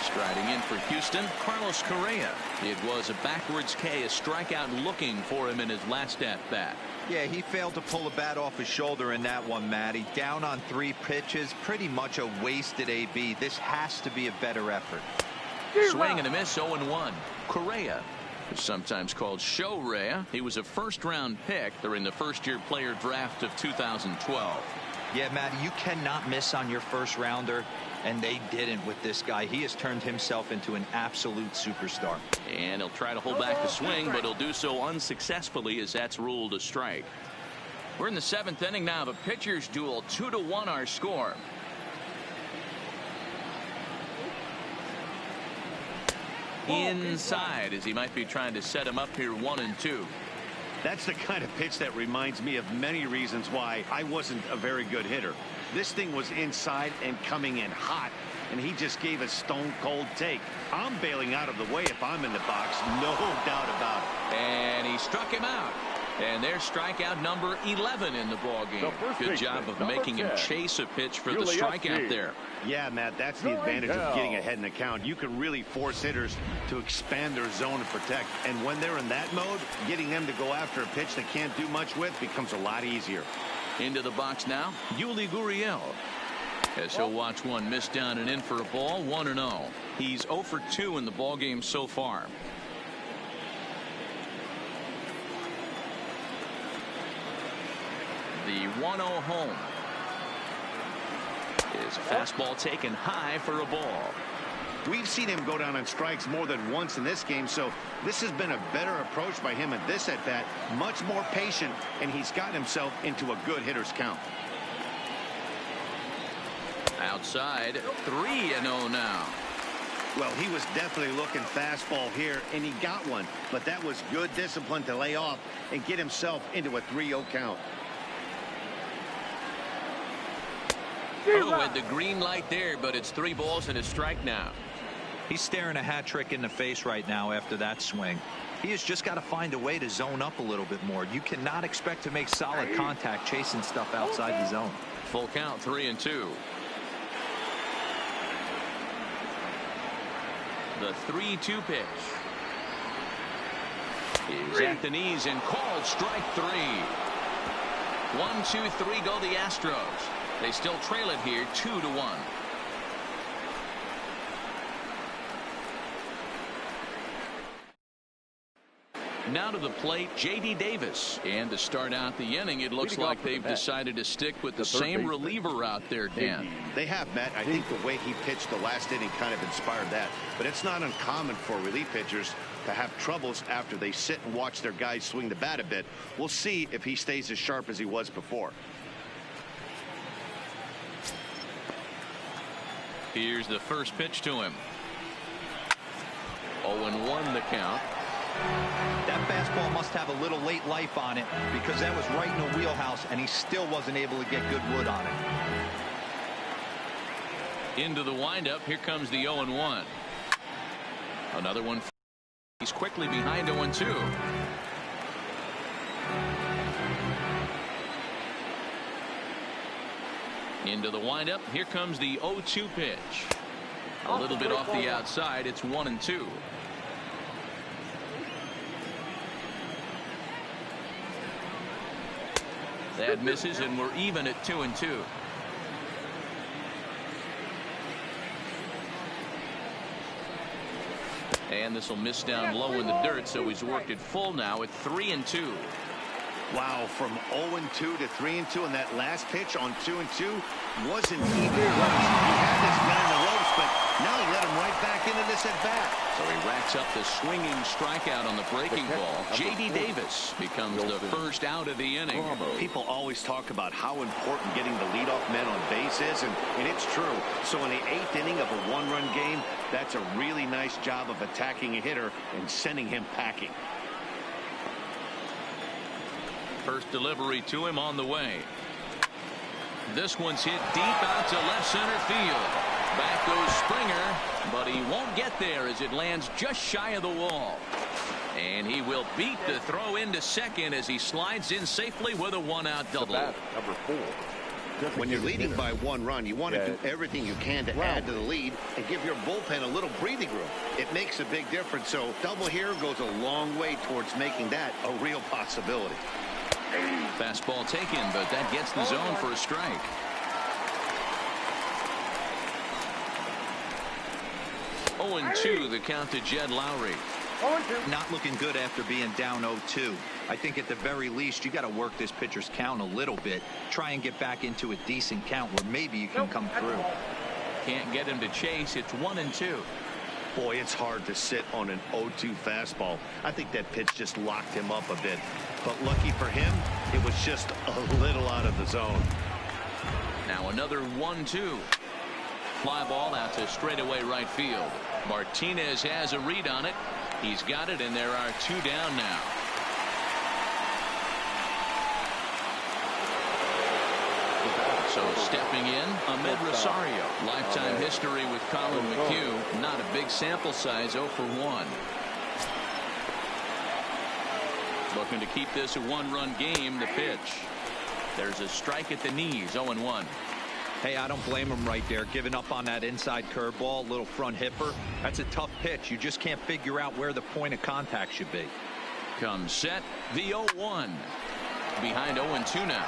Striding in for Houston, Carlos Correa. It was a backwards K, a strikeout looking for him in his last at-bat. Yeah, he failed to pull a bat off his shoulder in that one, Matty. Down on 3 pitches, pretty much a wasted AB. This has to be a better effort. Swing and a miss, 0-1. Correa, sometimes called Show-Rea. He was a first-round pick during the first-year player draft of 2012. Yeah, Matty, you cannot miss on your first rounder, and they didn't with this guy. He has turned himself into an absolute superstar. And he'll try to hold back the swing, but he'll do so unsuccessfully as that's ruled a strike. We're in the 7th inning now. The pitchers duel, 2-1 our score. Inside, as he might be trying to set him up here 1-2. That's the kind of pitch that reminds me of many reasons why I wasn't a very good hitter. This thing was inside and coming in hot, and he just gave a stone-cold take. I'm bailing out of the way if I'm in the box, no doubt about it. And he struck him out. And there's strikeout number 11 in the ballgame. Good job of making him chase a pitch for the strikeout there. Yeah, Matt, that's the advantage of getting ahead in the count. You can really force hitters to expand their zone and protect. And when they're in that mode, getting them to go after a pitch they can't do much with becomes a lot easier. Into the box now, Yuli Gurriel. As he'll watch one miss down and in for a ball, 1-0. He's 0 for 2 in the ballgame so far. The 1-0 home. Is a fastball taken high for a ball. We've seen him go down on strikes more than once in this game, so this has been a better approach by him at this at-bat. Much more patient, and he's gotten himself into a good hitter's count. Outside, 3-0 now. Well, he was definitely looking fastball here, and he got one. But that was good discipline to lay off and get himself into a 3-0 count. Oh, had the green light there, but it's 3 balls and a strike now. He's staring a hat trick in the face right now after that swing. He has just got to find a way to zone up a little bit more. You cannot expect to make solid contact chasing stuff outside the zone. Full count, 3-2. The 3-2 pitch is at the knees and called strike 3. 1, 2, 3 go the Astros. They still trail it here 2-1. Now to the plate, J.D. Davis. And to start out the inning, it looks like they've decided to stick with the same reliever out there, Dan. They have, Matt. I think the way he pitched the last inning kind of inspired that. But it's not uncommon for relief pitchers to have troubles after they sit and watch their guys swing the bat a bit. We'll see if he stays as sharp as he was before. Here's the first pitch to him. 0-1 the count. That fastball must have a little late life on it because that was right in the wheelhouse and he still wasn't able to get good wood on it. Into the windup. Here comes the 0-1. Another one. He's quickly behind 0-2. Into the windup. Here comes the 0-2 pitch. A little bit off the outside. It's 1-2. That misses, and we're even at 2-2. And this will miss down low in the dirt, so he's worked it full now at 3-2. Wow, from 0-2 to 3-2, and that last pitch on 2-2 wasn't even close. He had this guy in the ropes, but now he let him right back into this at bat. So he racks up the swinging strikeout on the breaking ball. J.D. Davis becomes the first out of the inning. People always talk about how important getting the leadoff man on base is, and it's true. So in the 8th inning of a 1-run game, that's a really nice job of attacking a hitter and sending him packing. First delivery to him on the way. This one's hit deep out to left center field. Back goes Springer, but he won't get there as it lands just shy of the wall. And he will beat the throw into second as he slides in safely with a 1-out double. Number 4. When you're leading by 1 run, you want to do everything you can to add to the lead and give your bullpen a little breathing room. It makes a big difference, so double here goes a long way towards making that a real possibility. Fastball taken, but that gets the zone for a strike. Oh, and 2 the count to Jed Lowry. 0-2. Not looking good after being down 0-2. I think at the very least, you got to work this pitcher's count a little bit. Try and get back into a decent count where maybe you can come through. Can't get him to chase. It's 1-2. Boy, it's hard to sit on an 0-2 fastball. I think that pitch just locked him up a bit. But lucky for him, it was just a little out of the zone. Now another 1-2. Fly ball out to straightaway right field. Martinez has a read on it. He's got it, and there are 2 down now. So stepping in, Ahmed Rosario. Lifetime history with Colin McHugh. Not a big sample size, 0 for 1. Looking to keep this a 1-run game. The pitch. There's a strike at the knees, 0-1. Hey, I don't blame him right there. Giving up on that inside curveball, little front hipper. That's a tough pitch. You just can't figure out where the point of contact should be. Comes set, the 0-1. Behind 0-2 now.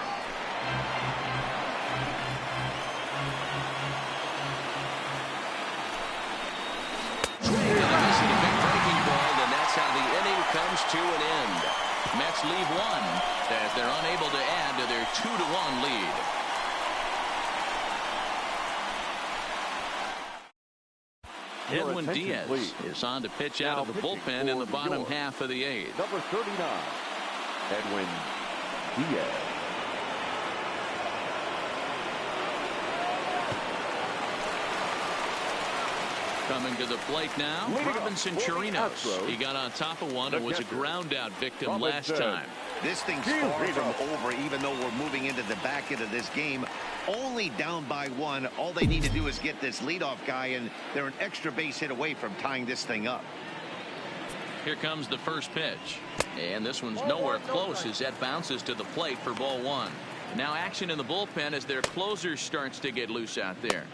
Missing a big breaking ball, and that's how the inning comes to an end. Mets leave 1 as they're unable to add to their 2-1 lead. Edwin Diaz is on to pitch out of the bullpen in the bottom half of the 8th. Number 39, Edwin Diaz. Coming to the plate now, Robinson Chirinos. He got on top of one and was a ground out victim last time. This thing's far from over, even though we're moving into the back end of this game. Only down by 1. All they need to do is get this leadoff guy, and they're an extra base hit away from tying this thing up. Here comes the first pitch. And this one's nowhere close as that bounces to the plate for ball 1. Now action in the bullpen as their closer starts to get loose out there.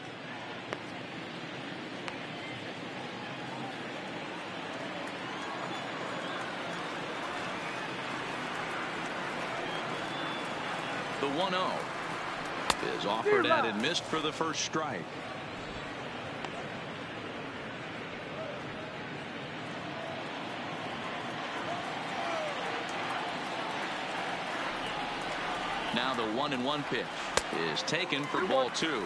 The 1-0 is offered at and missed for the first strike. Now the 1-1 pitch is taken for ball 2.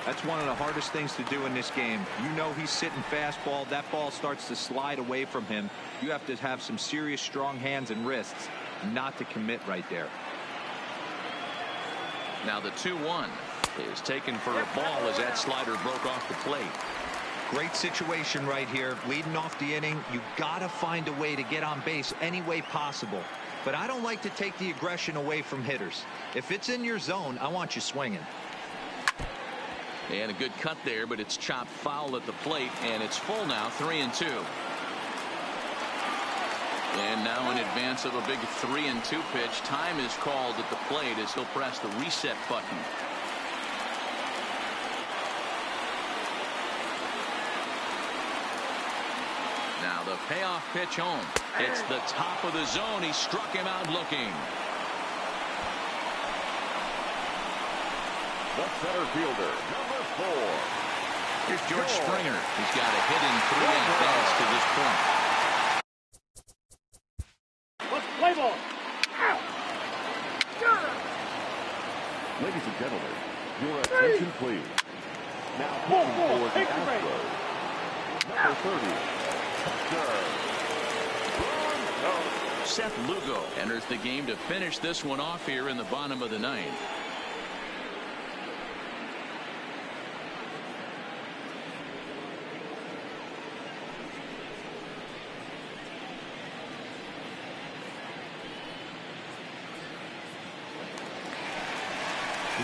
That's one of the hardest things to do in this game. You know he's sitting fastball. That ball starts to slide away from him. You have to have some serious strong hands and wrists not to commit right there. Now the 2-1 is taken for a ball as that slider broke off the plate. Great situation right here. Leading off the inning, you gotta find a way to get on base any way possible. But I don't like to take the aggression away from hitters. If it's in your zone, I want you swinging. And a good cut there, but it's chopped foul at the plate, and it's full now, 3-2. And now in advance of a big 3-2 pitch, time is called at the plate as he'll press the reset button. Now the payoff pitch home. It's the top of the zone. He struck him out looking. The center fielder, number 4. Here's George Springer. He's got a hit in 3 at-bats to this point. Let's play ball. Ladies and gentlemen, your attention please. Now pitching for the Astros, number 30. Seth Lugo enters the game to finish this one off here in the bottom of the 9th.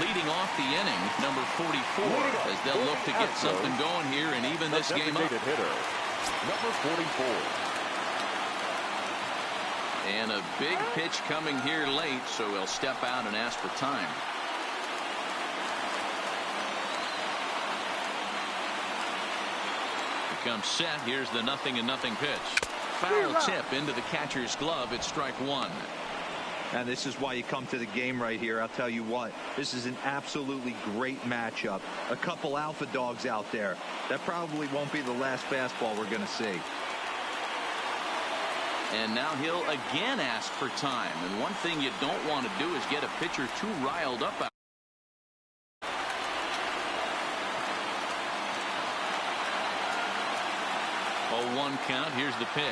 Leading off the inning, number 44, as they'll look to get something going here and even this game up. Hitter, number 44. And a big pitch coming here late, so he'll step out and ask for time. Here comes set. Here's the 0-0 pitch. Foul tip into the catcher's glove. It's strike 1. And this is why you come to the game right here. I'll tell you what, this is an absolutely great matchup. A couple alpha dogs out there. That probably won't be the last fastball we're going to see. And now he'll again ask for time. And one thing you don't want to do is get a pitcher too riled up. 0-1 count. Here's the pitch.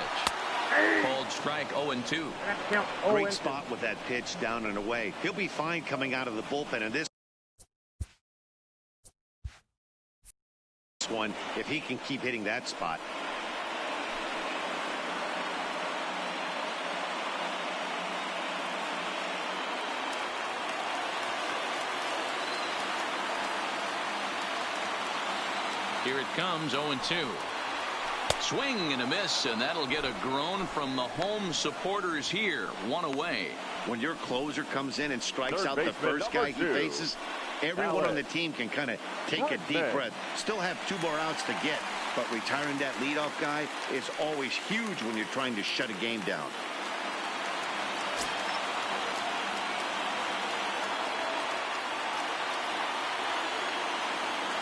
Called strike. 0-2. Great spot with that pitch down and away. He'll be fine coming out of the bullpen in this one if he can keep hitting that spot. Here it comes. 0-2. Swing and a miss, and that'll get a groan from the home supporters here. One away. When your closer comes in and strikes out the first guy he faces, everyone on the team can kind of take a deep breath. Still have 2 more outs to get, but retiring that leadoff guy is always huge when you're trying to shut a game down.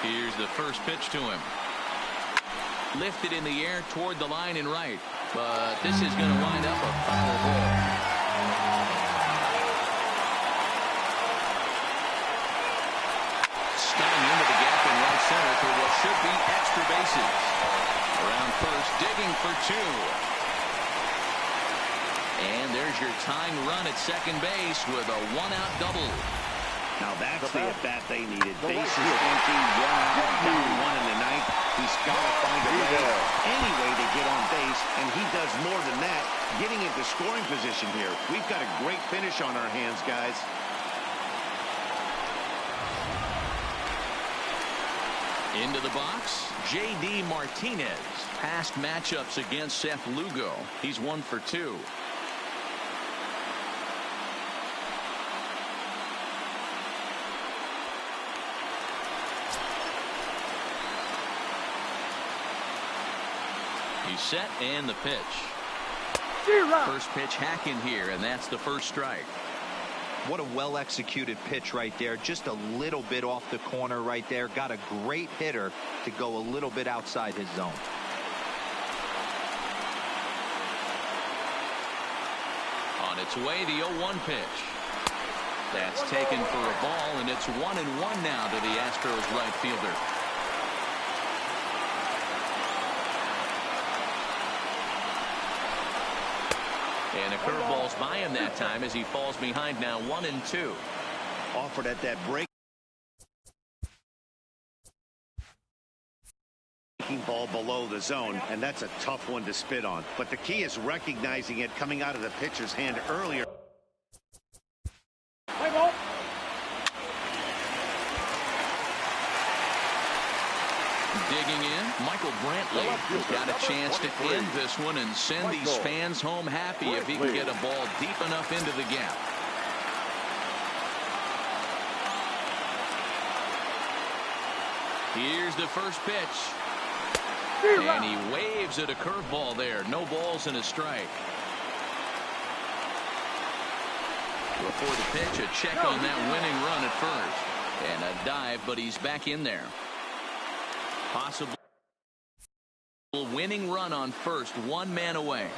Here's the first pitch to him. Lifted in the air toward the line and right, but this is going to wind up a foul ball. Stunning into the gap in right center for what should be extra bases. Around first, digging for 2. And there's your tying run at second base with a 1-out double. Now that's the at-bat they needed. Bases empty, 1 out, down 1 in the ninth. He's got to find a way, any way to get on base, and he does more than that, getting into scoring position here. We've got a great finish on our hands, guys. Into the box, J.D. Martinez. Past matchups against Seth Lugo. He's 1 for 2. He's set, and the pitch. First pitch hack in here, and that's the first strike. What a well-executed pitch right there. Just a little bit off the corner right there. Got a great hitter to go a little bit outside his zone. On its way, the 0-1 pitch. That's taken for a ball, and it's 1-1 now to the Astros right fielder. And a curveball's by him that time as he falls behind now 1-2. Offered at that break. Ball below the zone, and that's a tough one to spit on. But the key is recognizing it coming out of the pitcher's hand earlier. Play ball. Digging in, Michael Brantley has got a chance to end this one and send these fans home happy if he can get a ball deep enough into the gap. Here's the first pitch. And he waves at a curveball there. No balls and a strike. Before the pitch, a check on that winning run at first. And a dive, but he's back in there. Possible winning run on first, 1 man away.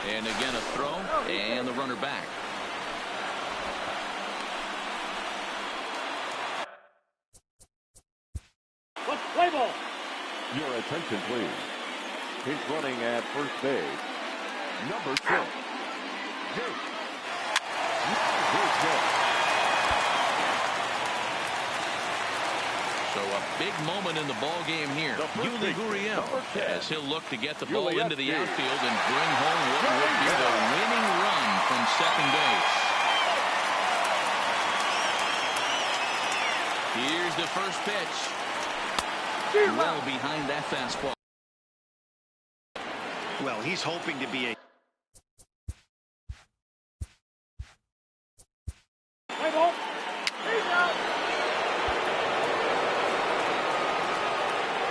And again a throw, and the runner back. Let's play ball. Your attention, please. He's running at first base. Number 6. So a big moment in the ball game here. Yuli Gurriel, as he'll look to get the ball into the outfield and bring home what would be the winning run from second base. Here's the first pitch. Well behind that fastball. Well, he's hoping to be a Play ball.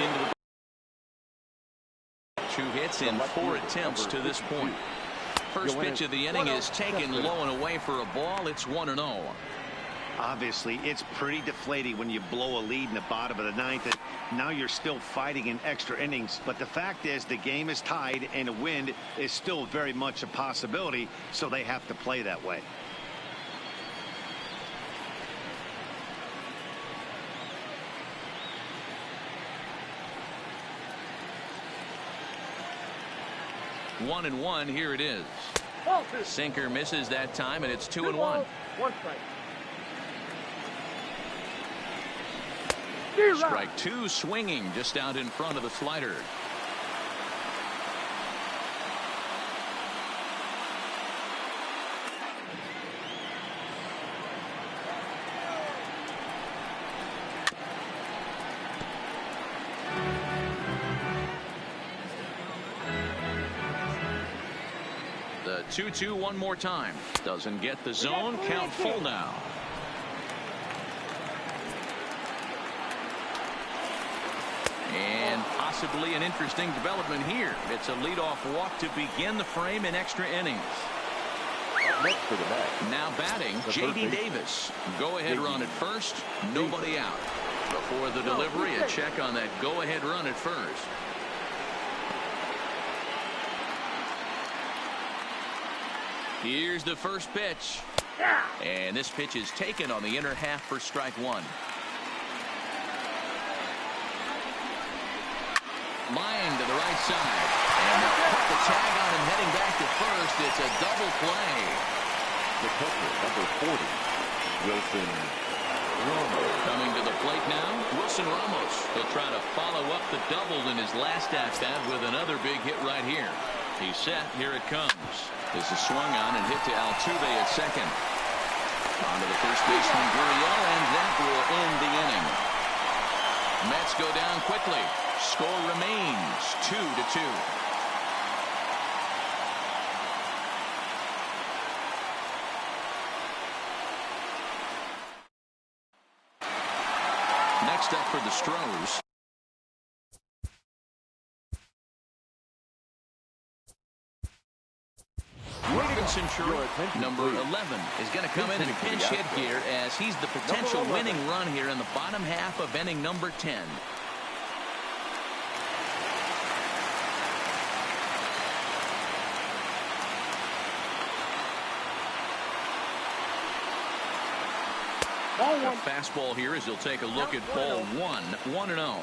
into the 2 hits in 4 attempts to this point. First pitch of the inning is taken low and away for a ball. It's 1-0. Obviously, it's pretty deflating when you blow a lead in the bottom of the ninth, and now you're still fighting in extra innings. But the fact is, the game is tied, and a win is still very much a possibility, so they have to play that way. One and one, here it is. Sinker misses that time, and it's 2-1. One strike. Strike two, swinging just out in front of the slider. The 2-2 one more time. Doesn't get the zone. Count full now. And possibly an interesting development here. It's a leadoff walk to begin the frame in extra innings. Next for the bat. Now batting, J.D. Davis. Go-ahead run at first. Nobody out. Before the delivery, a check on that go-ahead run at first. Here's the first pitch. And this pitch is taken on the inner half for strike one. Line to the right side. And they'll put the tag on him heading back to first. It's a double play. The catcher, number 40, Wilson Ramos. Coming to the plate now, Wilson Ramos. He'll try to follow up the double in his last at-bat with another big hit right here. He's set. Here it comes. This is swung on and hit to Altuve at second. On to the first baseman, Gurriel, and that will end the inning. Mets go down quickly. Score remains 2-2. Next up for the Stros. Century, number 11, is going to come in and pinch hit here as he's the potential winning run here in the bottom half of inning number 10. A fastball here as he'll take a look at ball 1-0.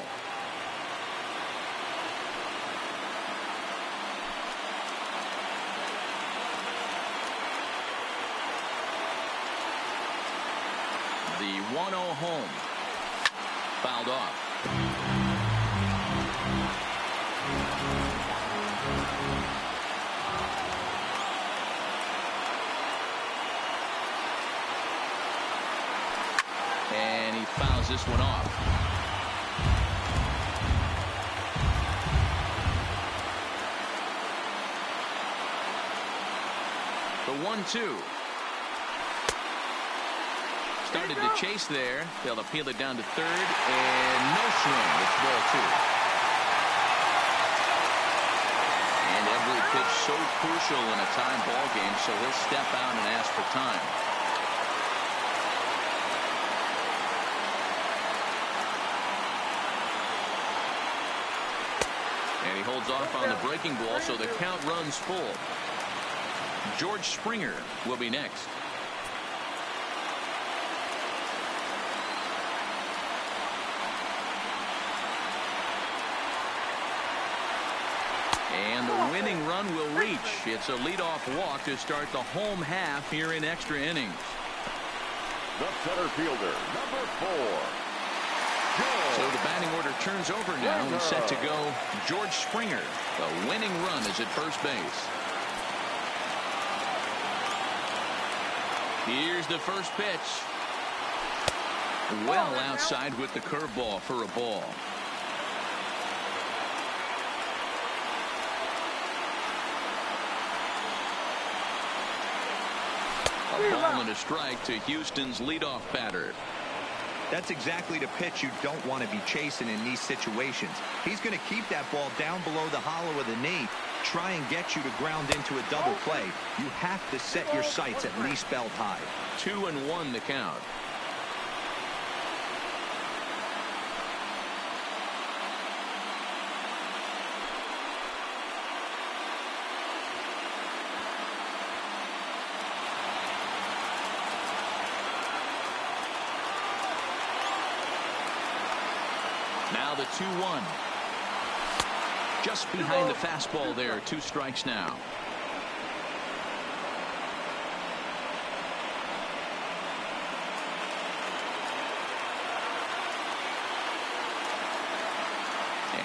The 1-0 home. Fouled off. And he fouls this one off. The 1-2. Started to chase there. They'll appeal it down to third, and no swing. It's ball two. And every pitch so crucial in a tie ball game, so he'll step out and ask for time. And he holds off on the breaking ball, so the count runs full. George Springer will be next. And the winning run will reach. It's a leadoff walk to start the home half here in extra innings. The center fielder, number 4. So the batting order turns over now and set to go George Springer. The winning run is at first base. Here's the first pitch. Well outside with the curveball for a ball. A ball and a strike to Houston's leadoff batter. That's exactly the pitch you don't want to be chasing in these situations. He's going to keep that ball down below the hollow of the knee, try and get you to ground into a double play. You have to set your sights at least belt high. 2-1 the count. Now the 2-1. Just behind the fastball there. 2 strikes now.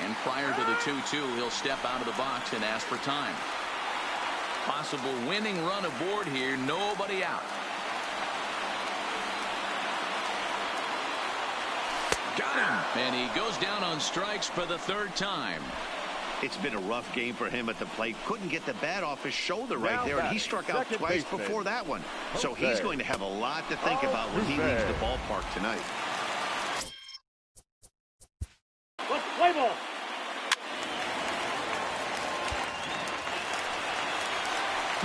And prior to the 2-2, he'll step out of the box and ask for time. Possible winning run aboard here. Nobody out. Got him. And he goes down on strikes for the 3rd time. It's been a rough game for him at the plate. Couldn't get the bat off his shoulder right there, and he struck out twice before that one. So he's going to have a lot to think about when he leaves the ballpark tonight. Let's play ball.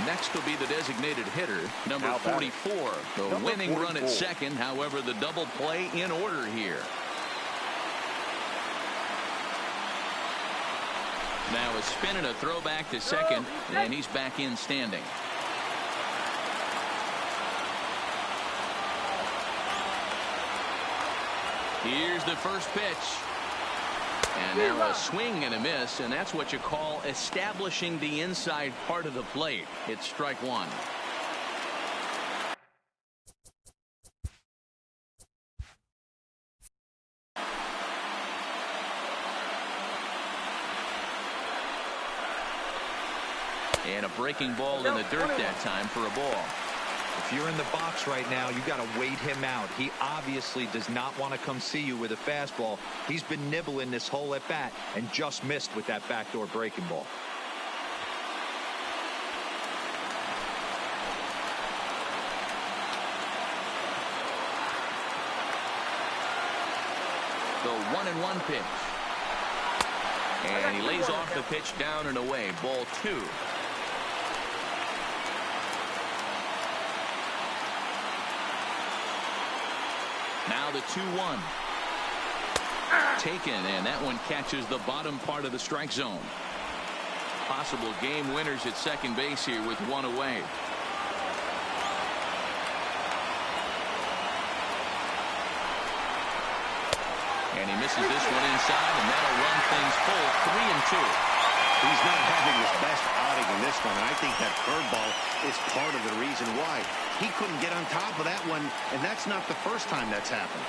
Next will be the designated hitter, number 44. The winning run at second. However, the double play in order here. Now a spin and a throw back to second, and he's back in standing. Here's the first pitch. And now a swing and a miss, and that's what you call establishing the inside part of the plate. It's strike 1. And a breaking ball in the dirt that time for a ball. If you're in the box right now, you got to wait him out. He obviously does not want to come see you with a fastball. He's been nibbling this whole at bat and just missed with that backdoor breaking ball. The 1-1 pitch. And he lays off the pitch down and away. Ball 2. Now the 2-1. Taken, and that one catches the bottom part of the strike zone. Possible game winners at second base here with 1 away. And he misses this one inside, and that'll run things full. 3-2. He's not having his best outing in this one, and I think that curveball is part of the reason why. He couldn't get on top of that one, and that's not the first time that's happened.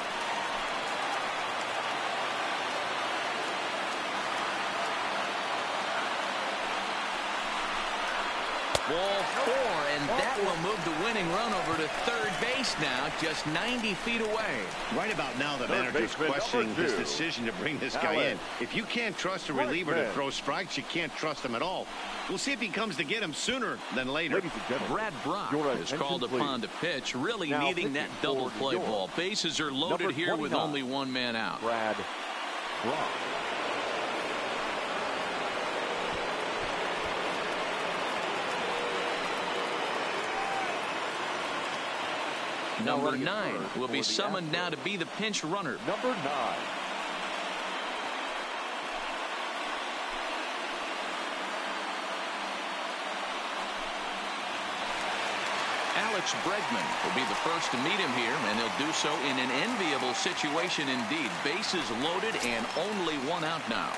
Ball 4, and that will move the winning run over to third base now, just 90 feet away. Right about now, the manager's questioning his decision to bring this guy in. If you can't trust a reliever to throw strikes, you can't trust him at all. We'll see if he comes to get him sooner than later. Brad Brock is called upon to pitch, really needing that double play ball. Bases are loaded here with only 1 man out. Brad Brock. Number 9 will be summoned now to be the pinch runner. Number 9. Alex Bregman will be the first to meet him here, and he'll do so in an enviable situation indeed. Bases loaded and only 1 out now.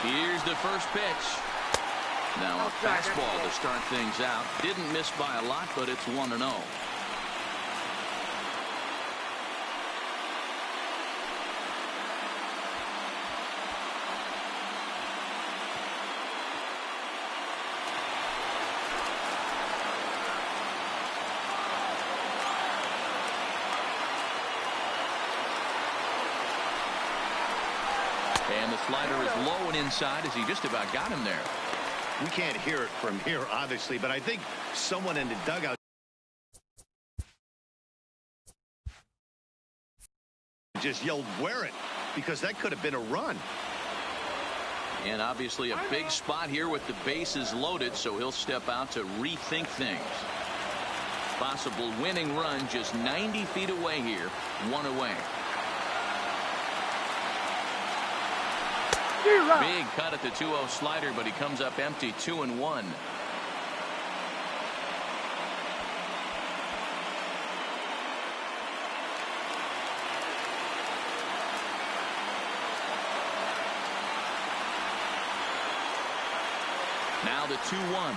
Here's the first pitch. Now a fastball to start things out. Didn't miss by a lot, but it's 1-0. And the slider is low and inside as he just about got him there. We can't hear it from here, obviously, but I think someone in the dugout just yelled, "Wear it," because that could have been a run. And obviously a big spot here with the bases loaded, so he'll step out to rethink things. Possible winning run just 90 feet away here, 1 away. Big cut at the 2-0 slider, but he comes up empty. 2-1. Now the 2-1.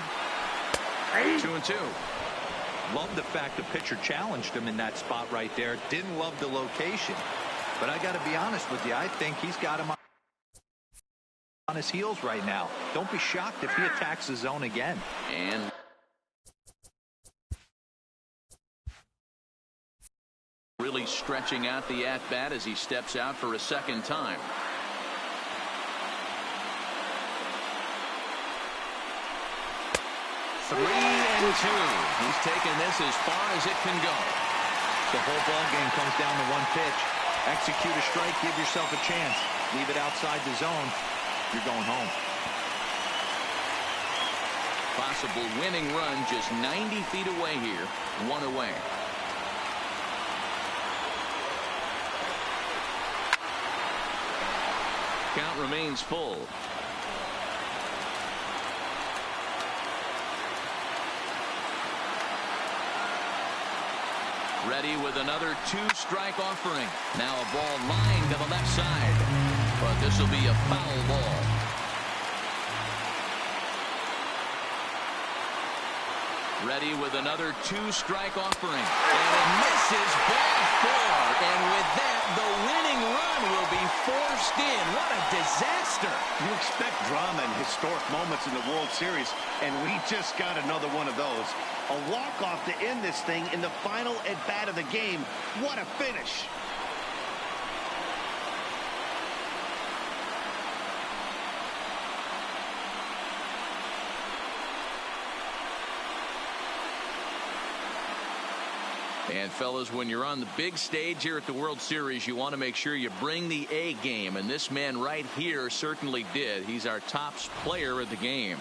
2-2. Love the fact the pitcher challenged him in that spot right there. Didn't love the location. But I got to be honest with you, I think he's got him on his heels right now. Don't be shocked if he attacks the zone again. And really stretching out the at-bat as he steps out for a second time. Three and two. He's taken this as far as it can go. The whole ball game comes down to one pitch. Execute a strike, give yourself a chance. Leave it outside the zone, you're going home. Possible winning run just 90 feet away here. One away. Count remains full. Ready with another two-strike offering. Now a ball lined to the left side. But this will be a foul ball. Ready with another two-strike offering. And it misses ball four. And with that, the winning run will be forced in. What a disaster. You expect drama and historic moments in the World Series, and we just got another one of those. A walk-off to end this thing in the final at-bat of the game. What a finish. And fellas, when you're on the big stage here at the World Series, you want to make sure you bring the A game. And this man right here certainly did. He's our top player of the game.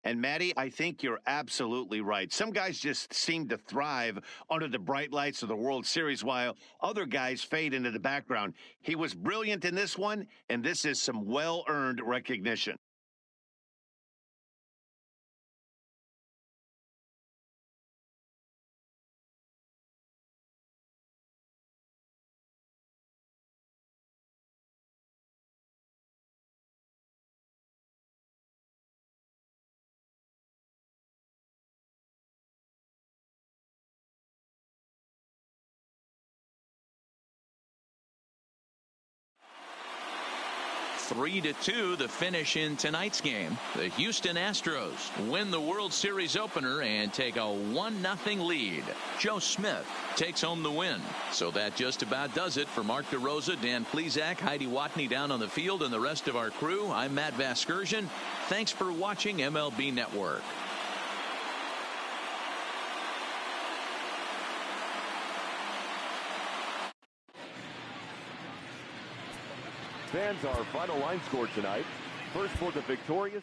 And Matty, I think you're absolutely right. Some guys just seem to thrive under the bright lights of the World Series while other guys fade into the background. He was brilliant in this one, and this is some well-earned recognition. Three to two, the finish in tonight's game. The Houston Astros win the World Series opener and take a 1-0 lead. Joe Smith takes home the win. So that just about does it for Mark DeRosa, Dan Plesac, Heidi Watney down on the field, and the rest of our crew. I'm Matt Vasgersian. Thanks for watching MLB Network. Fans, our final line score tonight. First for the victorious